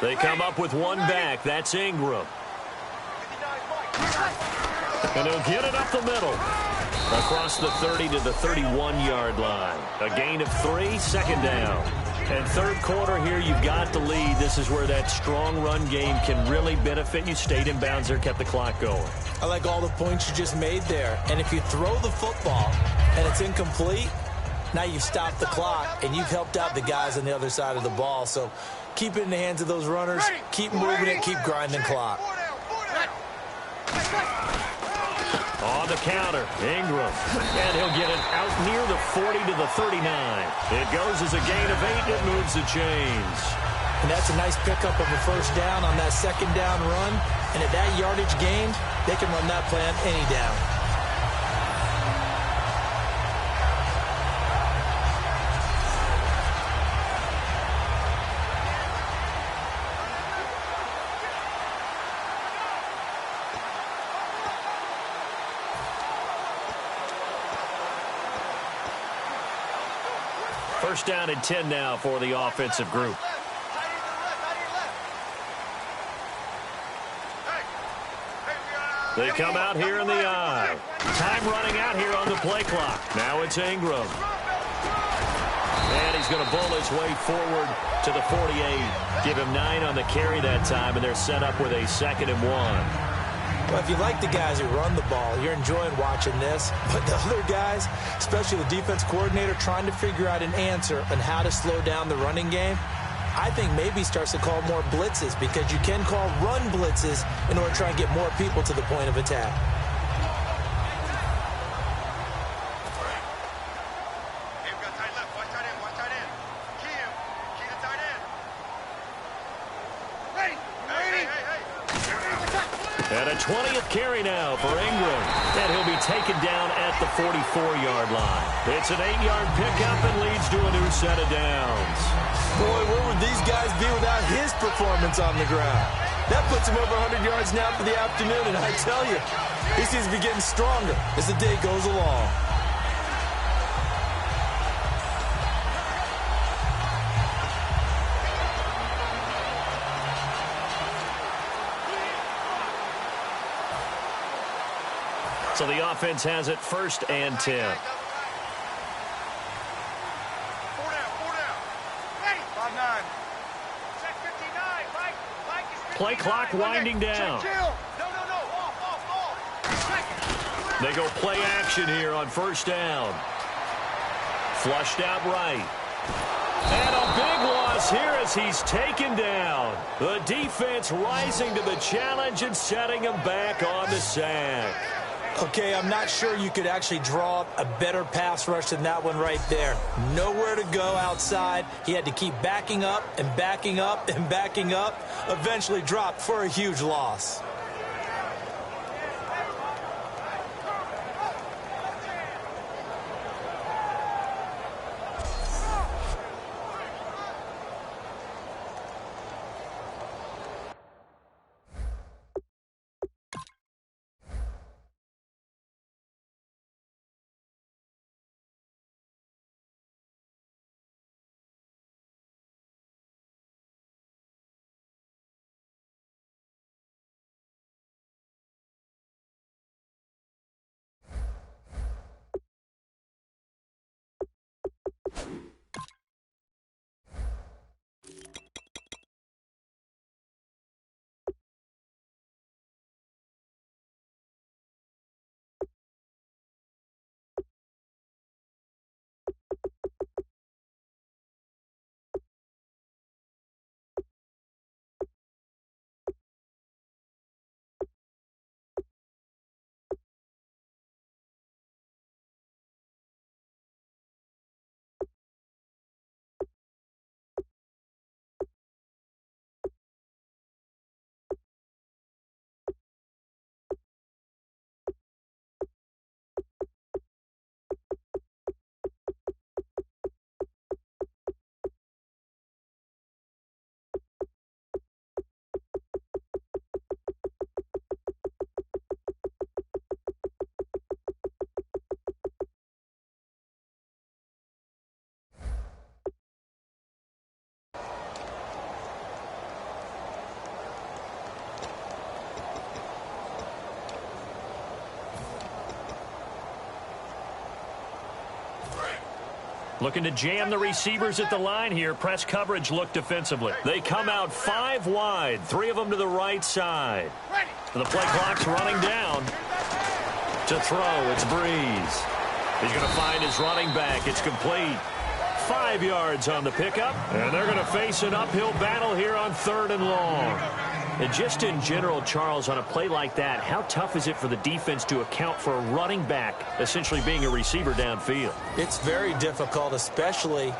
They come up with one back. That's Ingram. And he'll get it up the middle. Across the 30 to the 31-yard line. A gain of 3, 2nd down. And 3rd quarter here, you've got the lead. This is where that strong run game can really benefit you. Stayed in bounds there, kept the clock going. I like all the points you just made there. And if you throw the football and it's incomplete, now you've stopped the clock and you've helped out the guys on the other side of the ball. So keep it in the hands of those runners. Keep moving it. Keep grinding clock. On the counter, Ingram. And he'll get it out near the 40 to the 39. It goes as a gain of 8. It moves the chains. And that's a nice pickup of a 1st down on that 2nd down run. And at that yardage gained, they can run that play on any down. First down and 10 now for the offensive group. They come out here in the eye. Time running out here on the play clock. Now it's Ingram. And he's going to bull his way forward to the 48. Give him 9 on the carry that time, and they're set up with a 2nd and 1. Well, if you like the guys who run the ball, you're enjoying watching this. But the other guys, especially the defense coordinator, trying to figure out an answer on how to slow down the running game, I think maybe starts to call more blitzes because you can call run blitzes in order to try and get more people to the point of attack. And a 20th carry now for Ingram. And he'll be taken down at the 44-yard line. It's an 8-yard pickup and leads to a new set of downs. Boy, where would these guys be without his performance on the ground? That puts him over 100 yards now for the afternoon, and I tell you, he seems to be getting stronger as the day goes along. So the offense has it 1st and 10. 4 down. Ready. 5-9. Check 59. Mike is 59. Play clock winding down. Check kill. No. Off. They go play action here on 1st down. Flushed out right. And a big loss here as he's taken down. The defense rising to the challenge and setting him back on the sack. Okay, I'm not sure you could actually draw up a better pass rush than that one right there. Nowhere to go outside. He had to keep backing up and backing up and backing up. Eventually dropped for a huge loss. Looking to jam the receivers at the line here. Press coverage look defensively. They come out 5 wide, 3 of them to the right side. The play clock's running down. To throw, it's Breeze. He's going to find his running back. It's complete. 5 yards on the pickup, and they're going to face an uphill battle here on 3rd and long. And just in general, Charles, on a play like that, how tough is it for the defense to account for a running back essentially being a receiver downfield? It's very difficult, especially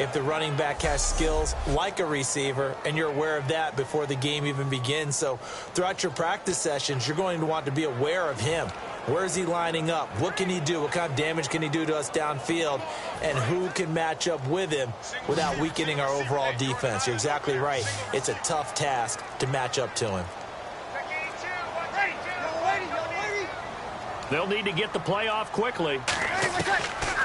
if the running back has skills like a receiver, and you're aware of that before the game even begins. So throughout your practice sessions, you're going to want to be aware of him. Where is he lining up? What can he do? What kind of damage can he do to us downfield? And who can match up with him without weakening our overall defense? You're exactly right. It's a tough task to match up to him. They'll need to get the play off quickly.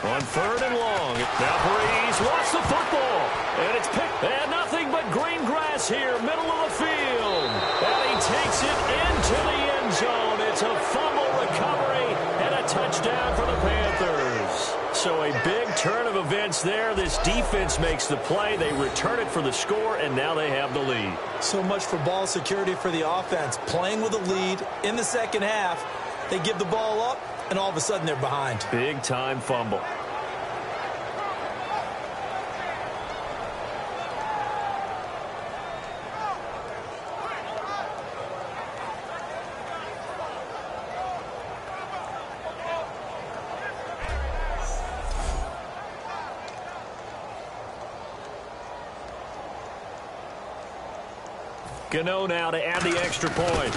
On 3rd and long. Now Breeze wants the football. And it's picked. And nothing but green grass here, middle of the field. And he takes it into the end zone. It's a fumble recovery and a touchdown for the Panthers. So a big turn of events there. This defense makes the play. They return it for the score, and now they have the lead. So much for ball security for the offense. Playing with a lead in the second half. They give the ball up, and all of a sudden they're behind. Big-time fumble. Gano now to add the extra point.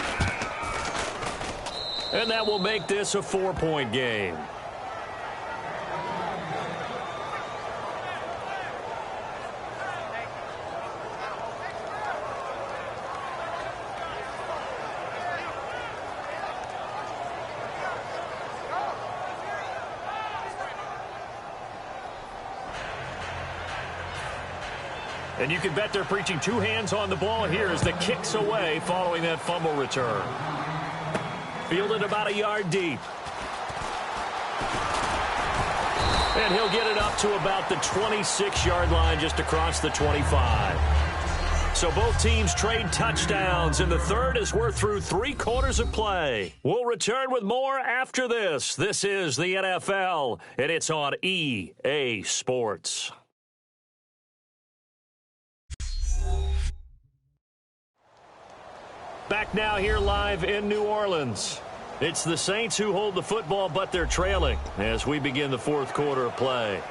And that will make this a 4-point game. And you can bet they're preaching two hands on the ball here as the kick's away following that fumble return. Fielded about a yard deep. And he'll get it up to about the 26-yard line just across the 25. So both teams trade touchdowns in the third as we're through 3 quarters of play. We'll return with more after this. This is the NFL, and it's on EA Sports. Back now here live in New Orleans. It's the Saints who hold the football, but they're trailing as we begin the fourth quarter of play.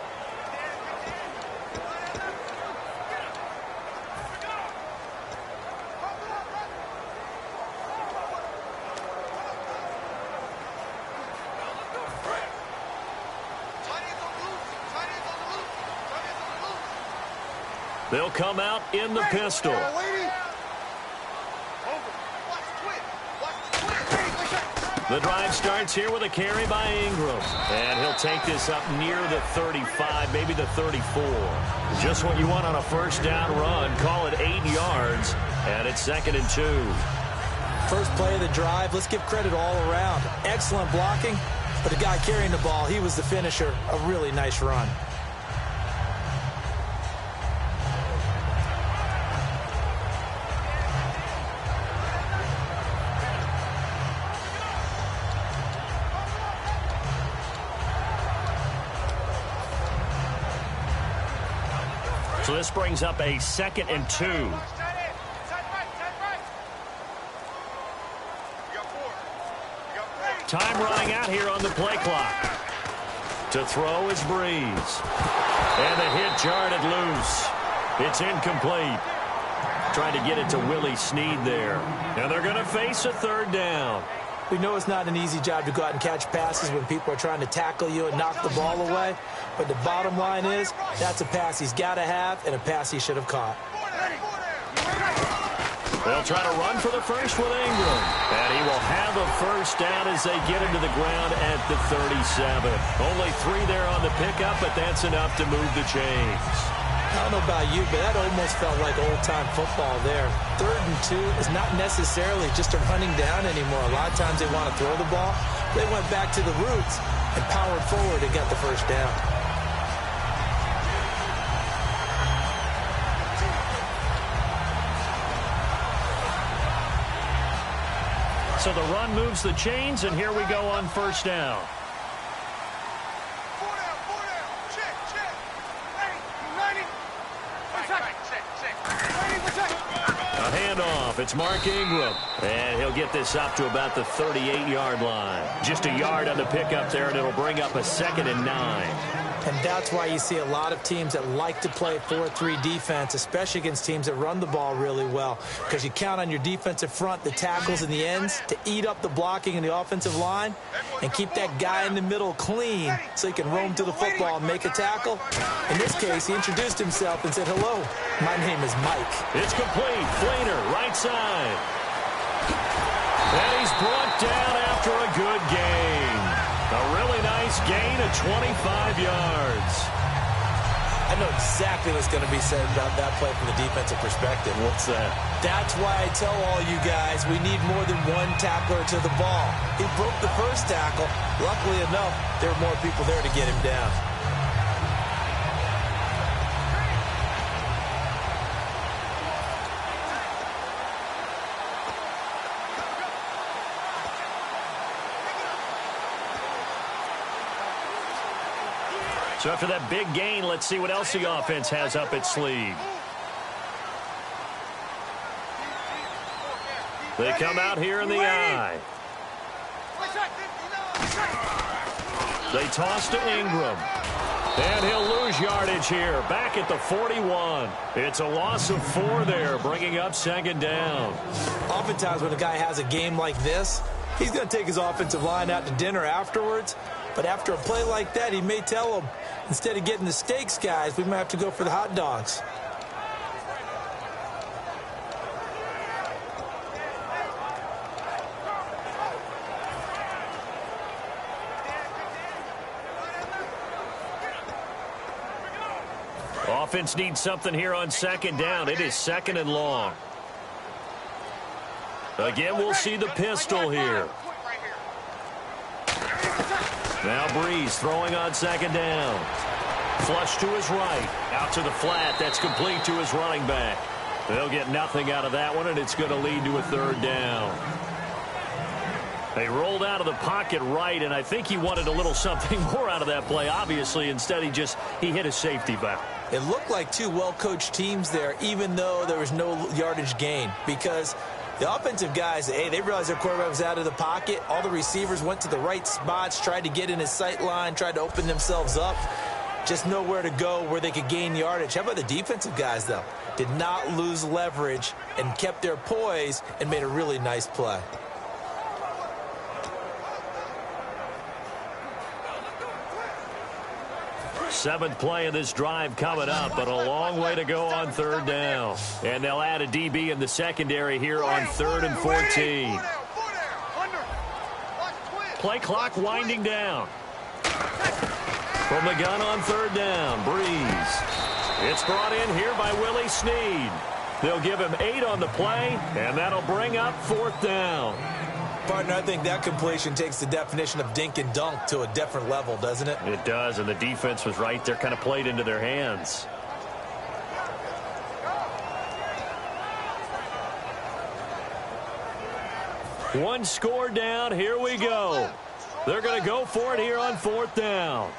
They'll come out in the pistol. The drive starts here with a carry by Ingram. And he'll take this up near the 35, maybe the 34. Just what you want on a first down run. Call it 8 yards. And it's 2nd and 2. First play of the drive, let's give credit all around. Excellent blocking, but the guy carrying the ball, he was the finisher. A really nice run. So this brings up a 2nd and 2. Time running out here on the play clock. To throw is Breeze. And the hit jarred loose. It's incomplete. Trying to get it to Willie Snead there. And they're going to face a 3rd down. We know it's not an easy job to go out and catch passes when people are trying to tackle you and knock the ball away. But the bottom line is, that's a pass he's got to have and a pass he should have caught. They'll try to run for the first with Ingram. And he will have a first down as they get him to the ground at the 37. Only 3 there on the pickup, but that's enough to move the chains. I don't know about you, but that almost felt like old-time football there. 3rd and 2 is not necessarily just a running down anymore. A lot of times they want to throw the ball. They went back to the roots and powered forward and got the first down. So the run moves the chains, and here we go on first down. A handoff. It's Mark Ingram. And he'll get this up to about the 38-yard line. Just a yard on the pickup there, and it'll bring up a 2nd and 9. And that's why you see a lot of teams that like to play 4-3 defense, especially against teams that run the ball really well, because you count on your defensive front, the tackles and the ends, to eat up the blocking in the offensive line and keep that guy in the middle clean so he can roam to the football and make a tackle. In this case, he introduced himself and said, "Hello, my name is Mike." It's complete. Fleener, right side. And he's brought down after a good gain. A really nice gain of 25 yards. I know exactly what's going to be said about that play from the defensive perspective. What's that? That's why I tell all you guys we need more than one tackler to the ball. He broke the first tackle. Luckily enough, there were more people there to get him down. So after that big gain, let's see what else the offense has up its sleeve. They come out here in the eye. They toss to Ingram. And he'll lose yardage here, back at the 41. It's a loss of 4 there, bringing up 2nd down. Oftentimes when a guy has a game like this, He's going to take his offensive line out to dinner afterwards. But after a play like that, he may tell them, instead of getting the steaks, guys, we might have to go for the hot dogs. Offense needs something here on second down. It is second and long. Again, we'll see the pistol here. Now Breeze throwing on second down. Flush to his right. Out to the flat. That's complete to his running back. They'll get nothing out of that one, and it's going to lead to a third down. They rolled out of the pocket right, and I think he wanted a little something more out of that play. Obviously, instead he hit a safety valve. It looked like two well-coached teams there, even though there was no yardage gain, because the offensive guys, hey, they realized their quarterback was out of the pocket. All the receivers went to the right spots, tried to get in his sight line, tried to open themselves up. Just nowhere to go where they could gain yardage. How about the defensive guys, though? Did not lose leverage and kept their poise and made a really nice play. Seventh play of this drive coming up, but a long way to go on third down. And they'll add a DB in the secondary here on 3rd and 14. Play clock winding down. From the gun on third down, Breeze. It's brought in here by Willie Snead. They'll give him 8 on the play, and that'll bring up 4th down. Partner, I think that completion takes the definition of dink and dunk to a different level, doesn't it? It does, and the defense was right there, kind of played into their hands. One score down. Here we go. They're going to go for it here on 4th down.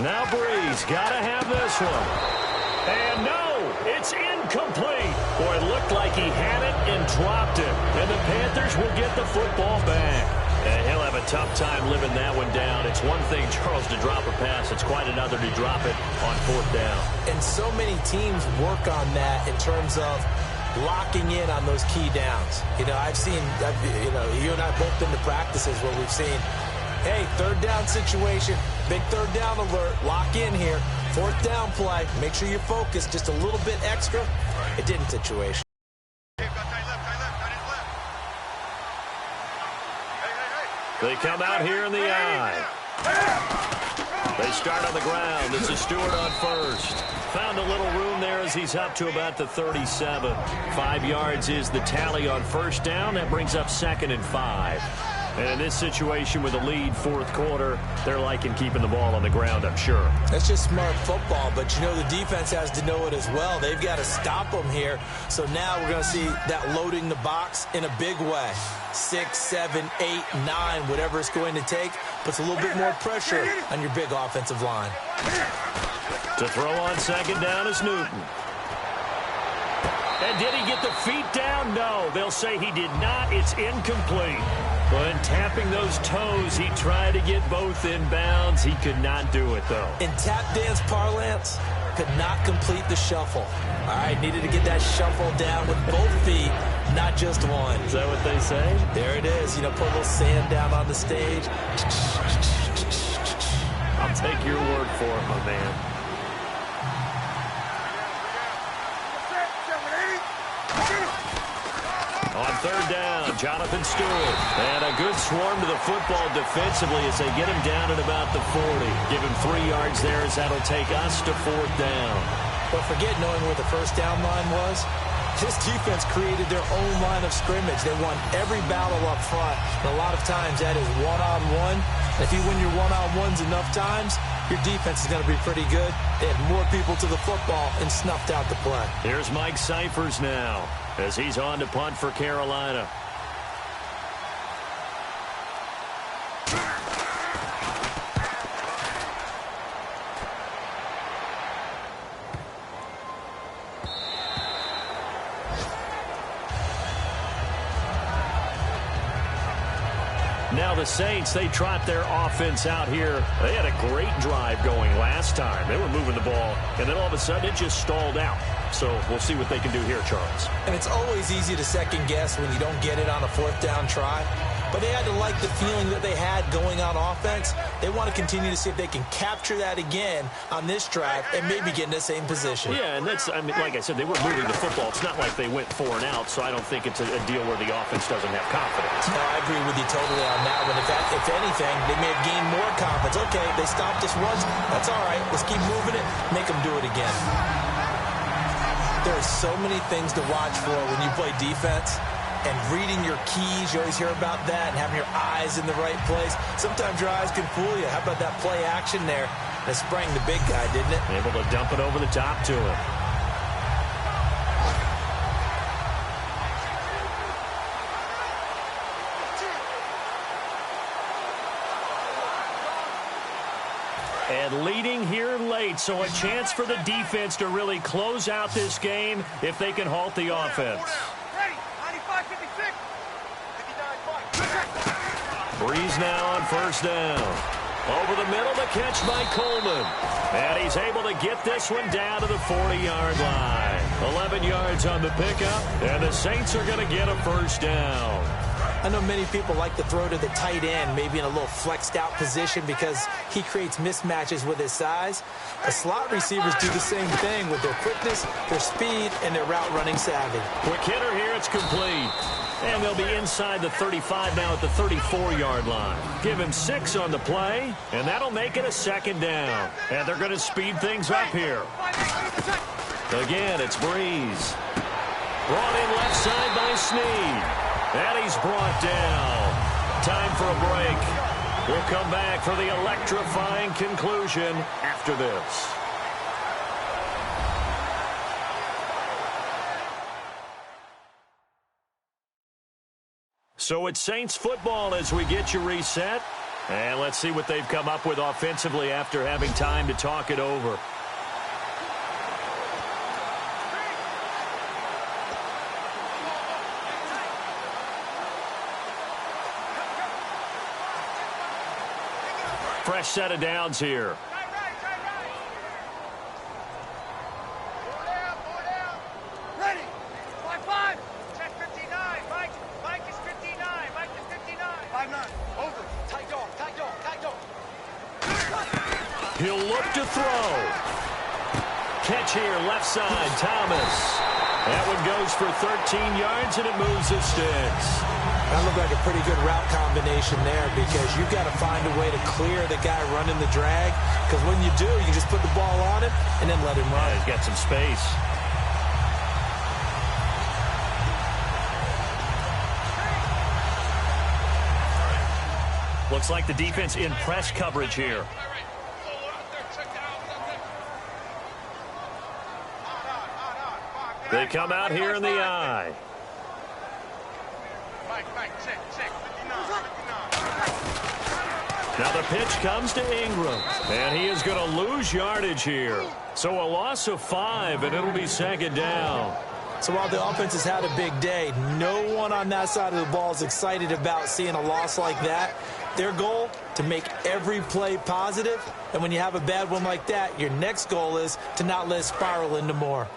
Now Breeze got to have this one. And no, it's incomplete. Boy, it looked like he had it and dropped it. And the Panthers will get the football back. And he'll have a tough time living that one down. It's one thing, Charles, to drop a pass. It's quite another to drop it on 4th down. And so many teams work on that in terms of locking in on those key downs. You know, you and I both been to practices where we've seen, hey, 3rd down situation, big 3rd down alert, lock in here. 4th down play, make sure you're focused just a little bit extra. It didn't situation. They come out here in the eye. They start on the ground. It's a Stewart on first. Found a little room there as he's up to about the 37. 5 yards is the tally on first down. That brings up 2nd and 5. And in this situation with a lead 4th quarter, they're liking keeping the ball on the ground, I'm sure. That's just smart football, but you know the defense has to know it as well. They've got to stop them here. So now we're going to see that loading the box in a big way. 6, 7, 8, 9, whatever it's going to take, puts a little bit more pressure on your big offensive line. To throw on second down is Newton. And did he get the feet down? No, they'll say he did not. It's incomplete. When tapping those toes, he tried to get both in bounds. He could not do it, though. In tap dance parlance, could not complete the shuffle. All right, needed to get that shuffle down with both feet, not just one. Is that what they say? There it is. You know, put a little sand down on the stage. I'll take your word for it, my man. On third down, Jonathan Stewart. And a good swarm to the football defensively as they get him down at about the 40. Give him 3 yards there as that'll take us to 4th down. But forget knowing where the first down line was. This defense created their own line of scrimmage. They won every battle up front. And a lot of times that is one-on-one. If you win your one-on-ones enough times, your defense is going to be pretty good. They had more people to the football and snuffed out the play. Here's Mike Cyphers now as he's on to punt for Carolina. Now the Saints, they trot their offense out here. They had a great drive going last time. They were moving the ball, and then all of a sudden it just stalled out. So we'll see what they can do here, Charles. And it's always easy to second guess when you don't get it on a fourth down try. But they had to like the feeling that they had going on offense. They want to continue to see if they can capture that again on this drive and maybe get in the same position. Yeah, and that's, I mean, like I said, they were moving the football. It's not like they went 4 and out, so I don't think it's a deal where the offense doesn't have confidence. No, I agree with you totally on that one. If anything, they may have gained more confidence. Okay, they stopped us once. That's all right. Let's keep moving it. Make them do it again. There are so many things to watch for when you play defense. And reading your keys, you always hear about that, and having your eyes in the right place. Sometimes your eyes can fool you. How about that play action there? And it sprang the big guy, didn't it? Able to dump it over the top to him. And leading here late, so a chance for the defense to really close out this game if they can halt the offense. Breeze now on first down. Over the middle, the catch by Coleman. And he's able to get this one down to the 40-yard line. 11 yards on the pickup, and the Saints are going to get a first down. I know many people like to throw to the tight end, maybe in a little flexed out position because he creates mismatches with his size. The slot receivers do the same thing with their quickness, their speed, and their route running savvy. Quick hitter here, it's complete. And they'll be inside the 35 now at the 34-yard line. Give him 6 on the play, and that'll make it a second down. And they're going to speed things up here. Again, it's Breeze. Brought in left side by Snead. And he's brought down. Time for a break. We'll come back for the electrifying conclusion after this. So it's Saints football as we get you reset. And let's see what they've come up with offensively after having time to talk it over. Fresh set of downs here. He'll look to throw. Catch here, left side, Thomas. That one goes for 13 yards, and it moves the sticks. That looked like a pretty good route combination there because you've got to find a way to clear the guy running the drag. Because when you do, you just put the ball on him and then let him run. Yeah, he's got some space. Looks like the defense in press coverage here. They come out here in the eye. Now the pitch comes to Ingram, and he is going to lose yardage here. So a loss of 5, and it'll be second down. So while the offense has had a big day, no one on that side of the ball is excited about seeing a loss like that. Their goal, to make every play positive. And when you have a bad one like that, your next goal is to not let it spiral into more.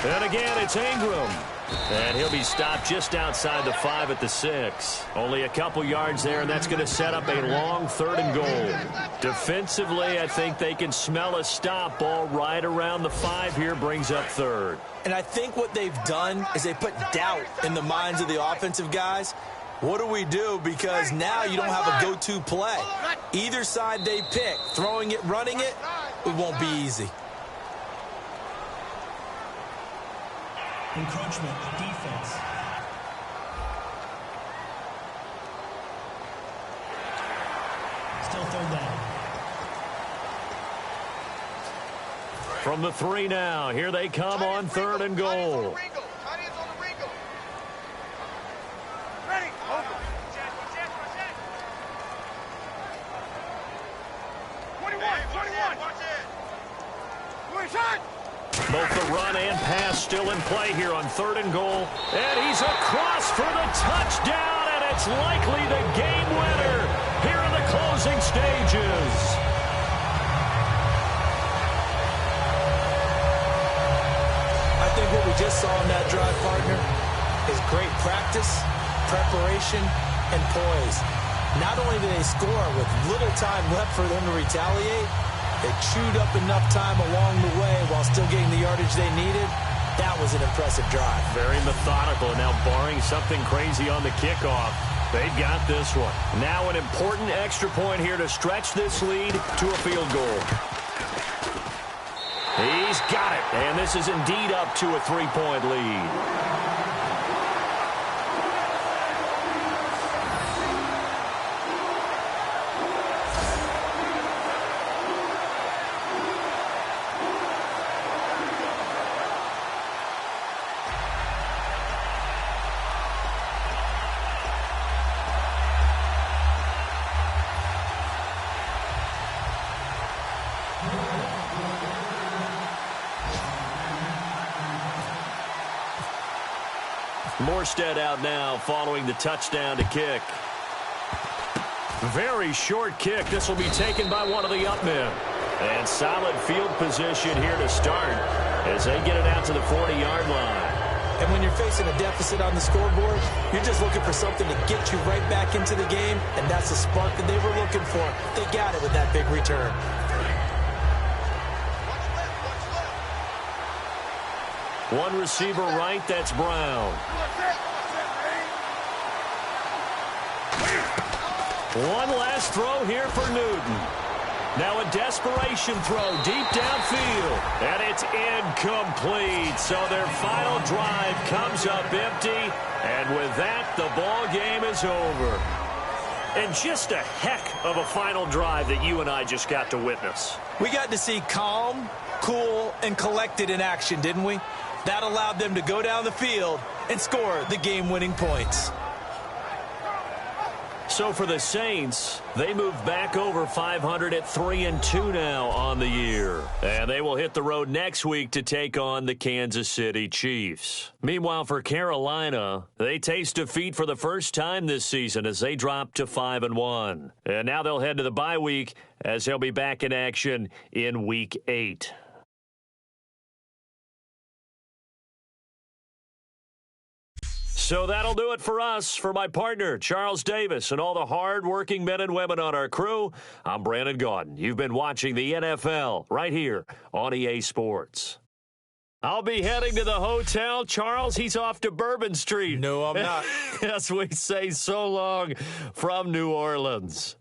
And again, it's Ingram. And he'll be stopped just outside the 5 at the 6. Only a couple yards there, and that's going to set up a long 3rd and goal. Defensively, I think they can smell a stop. Ball right around the 5 here brings up 3rd. And I think what they've done is they put doubt in the minds of the offensive guys. What do we do? Because now you don't have a go-to play. Either side they pick, throwing it, running it, it won't be easy. Encroachment, defense. Still 3rd down. From the 3 now, here they come on 3rd and goal. Both the run and pass still in play here on 3rd and goal. And he's across for the touchdown and it's likely the game winner here in the closing stages. I think what we just saw in that drive, partner, is great practice, preparation, and poise. Not only did they score with little time left for them to retaliate, they chewed up enough time along the way while still getting the yardage they needed. That was an impressive drive. Very methodical. Now, barring something crazy on the kickoff, they've got this one. Now an important extra point here to stretch this lead to a field goal. He's got it, and this is indeed up to a 3-point lead. Morstead out now following the touchdown to kick. Very short kick. This will be taken by one of the up men. And solid field position here to start as they get it out to the 40-yard line. And when you're facing a deficit on the scoreboard, you're just looking for something to get you right back into the game, and that's the spark that they were looking for. They got it with that big return. One receiver right, that's Brown. One last throw here for Newton. Now a desperation throw deep downfield, and it's incomplete. So their final drive comes up empty, and with that, the ball game is over. And just a heck of a final drive that you and I just got to witness. We got to see calm, cool, and collected in action, didn't we? That allowed them to go down the field and score the game-winning points. So for the Saints, they move back over 500 at 3-2 now on the year. And they will hit the road next week to take on the Kansas City Chiefs. Meanwhile, for Carolina, they taste defeat for the first time this season as they drop to 5-1. And now they'll head to the bye week as they'll be back in action in Week 8. So that'll do it for us. For my partner, Charles Davis, and all the hard-working men and women on our crew, I'm Brandon Gaudin. You've been watching the NFL right here on EA Sports. I'll be heading to the hotel. Charles, he's off to Bourbon Street. No, I'm not. As we say so long from New Orleans.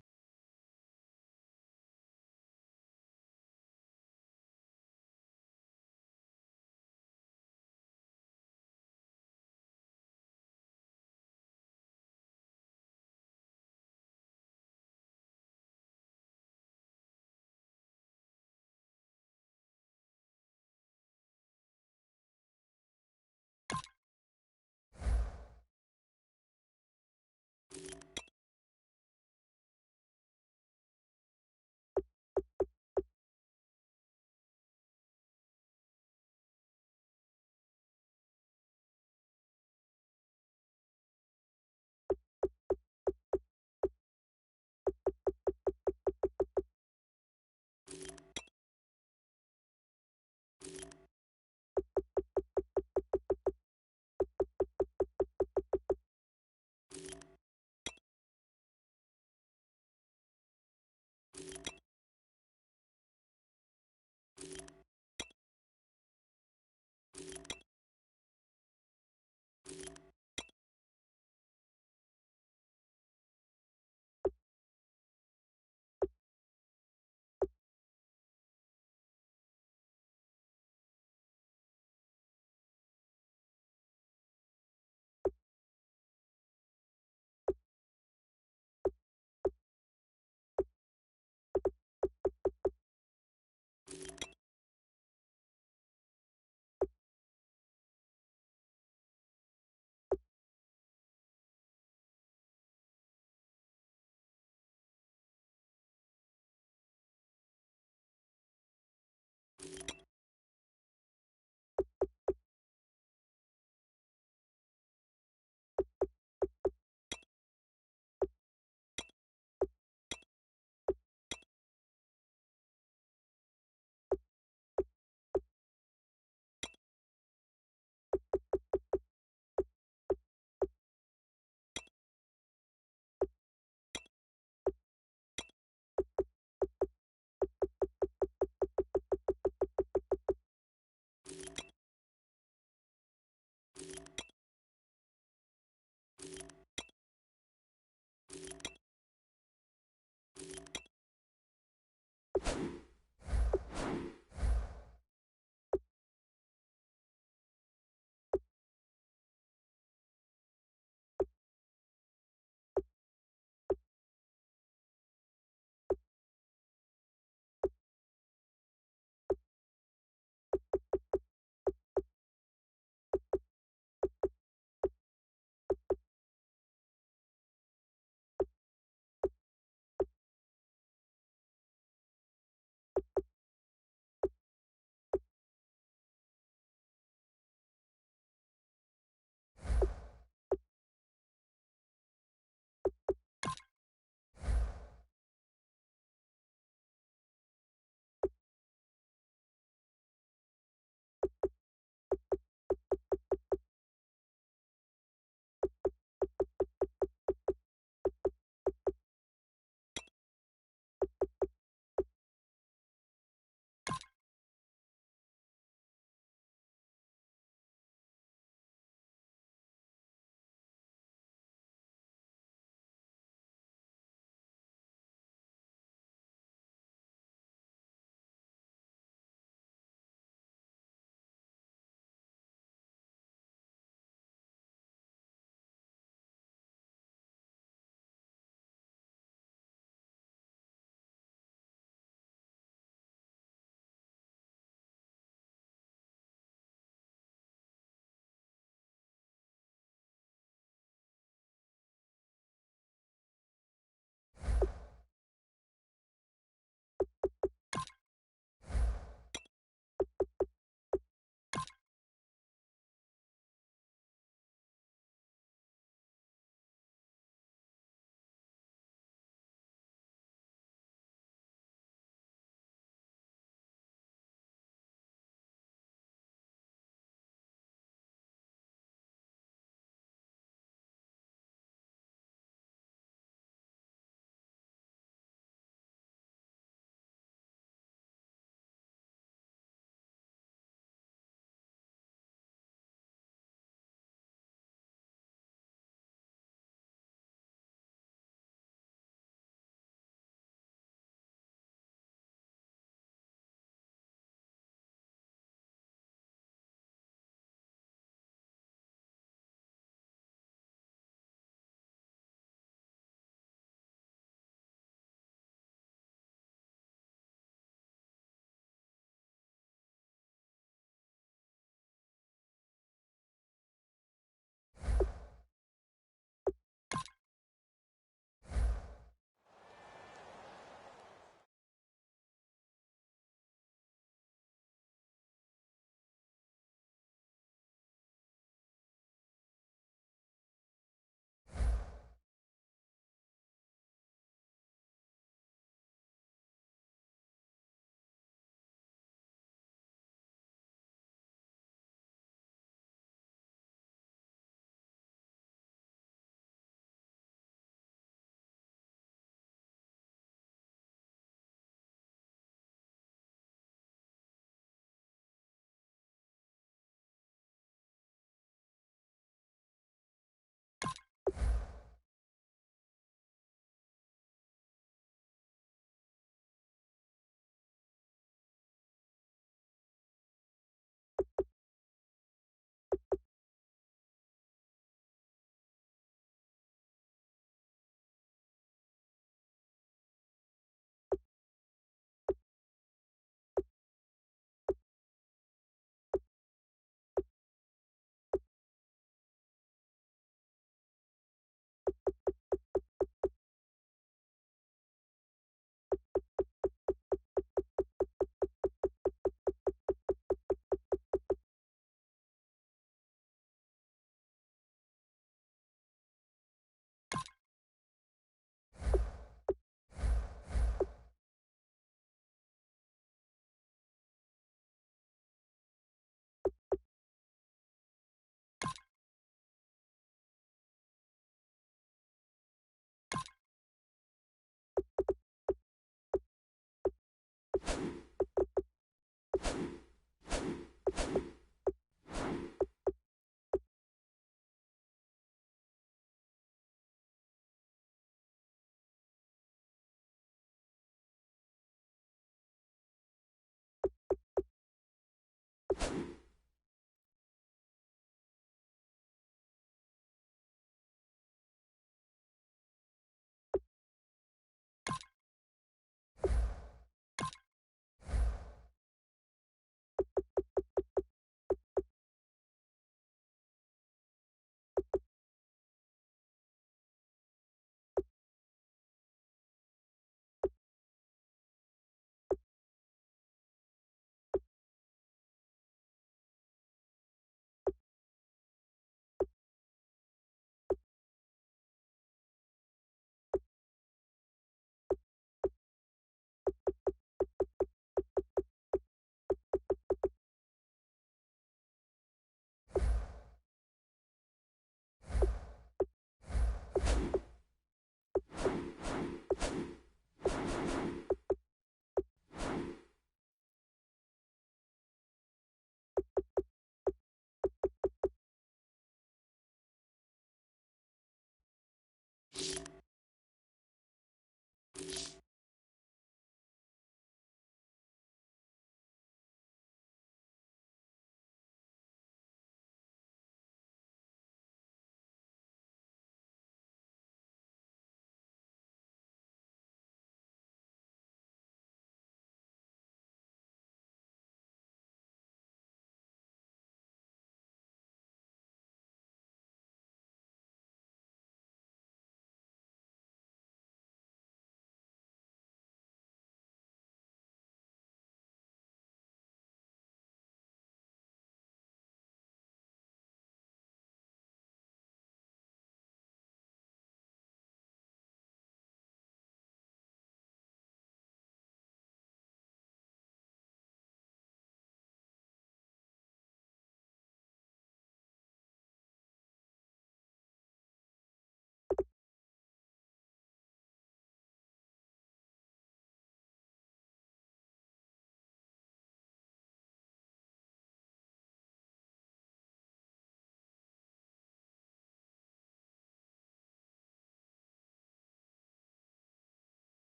you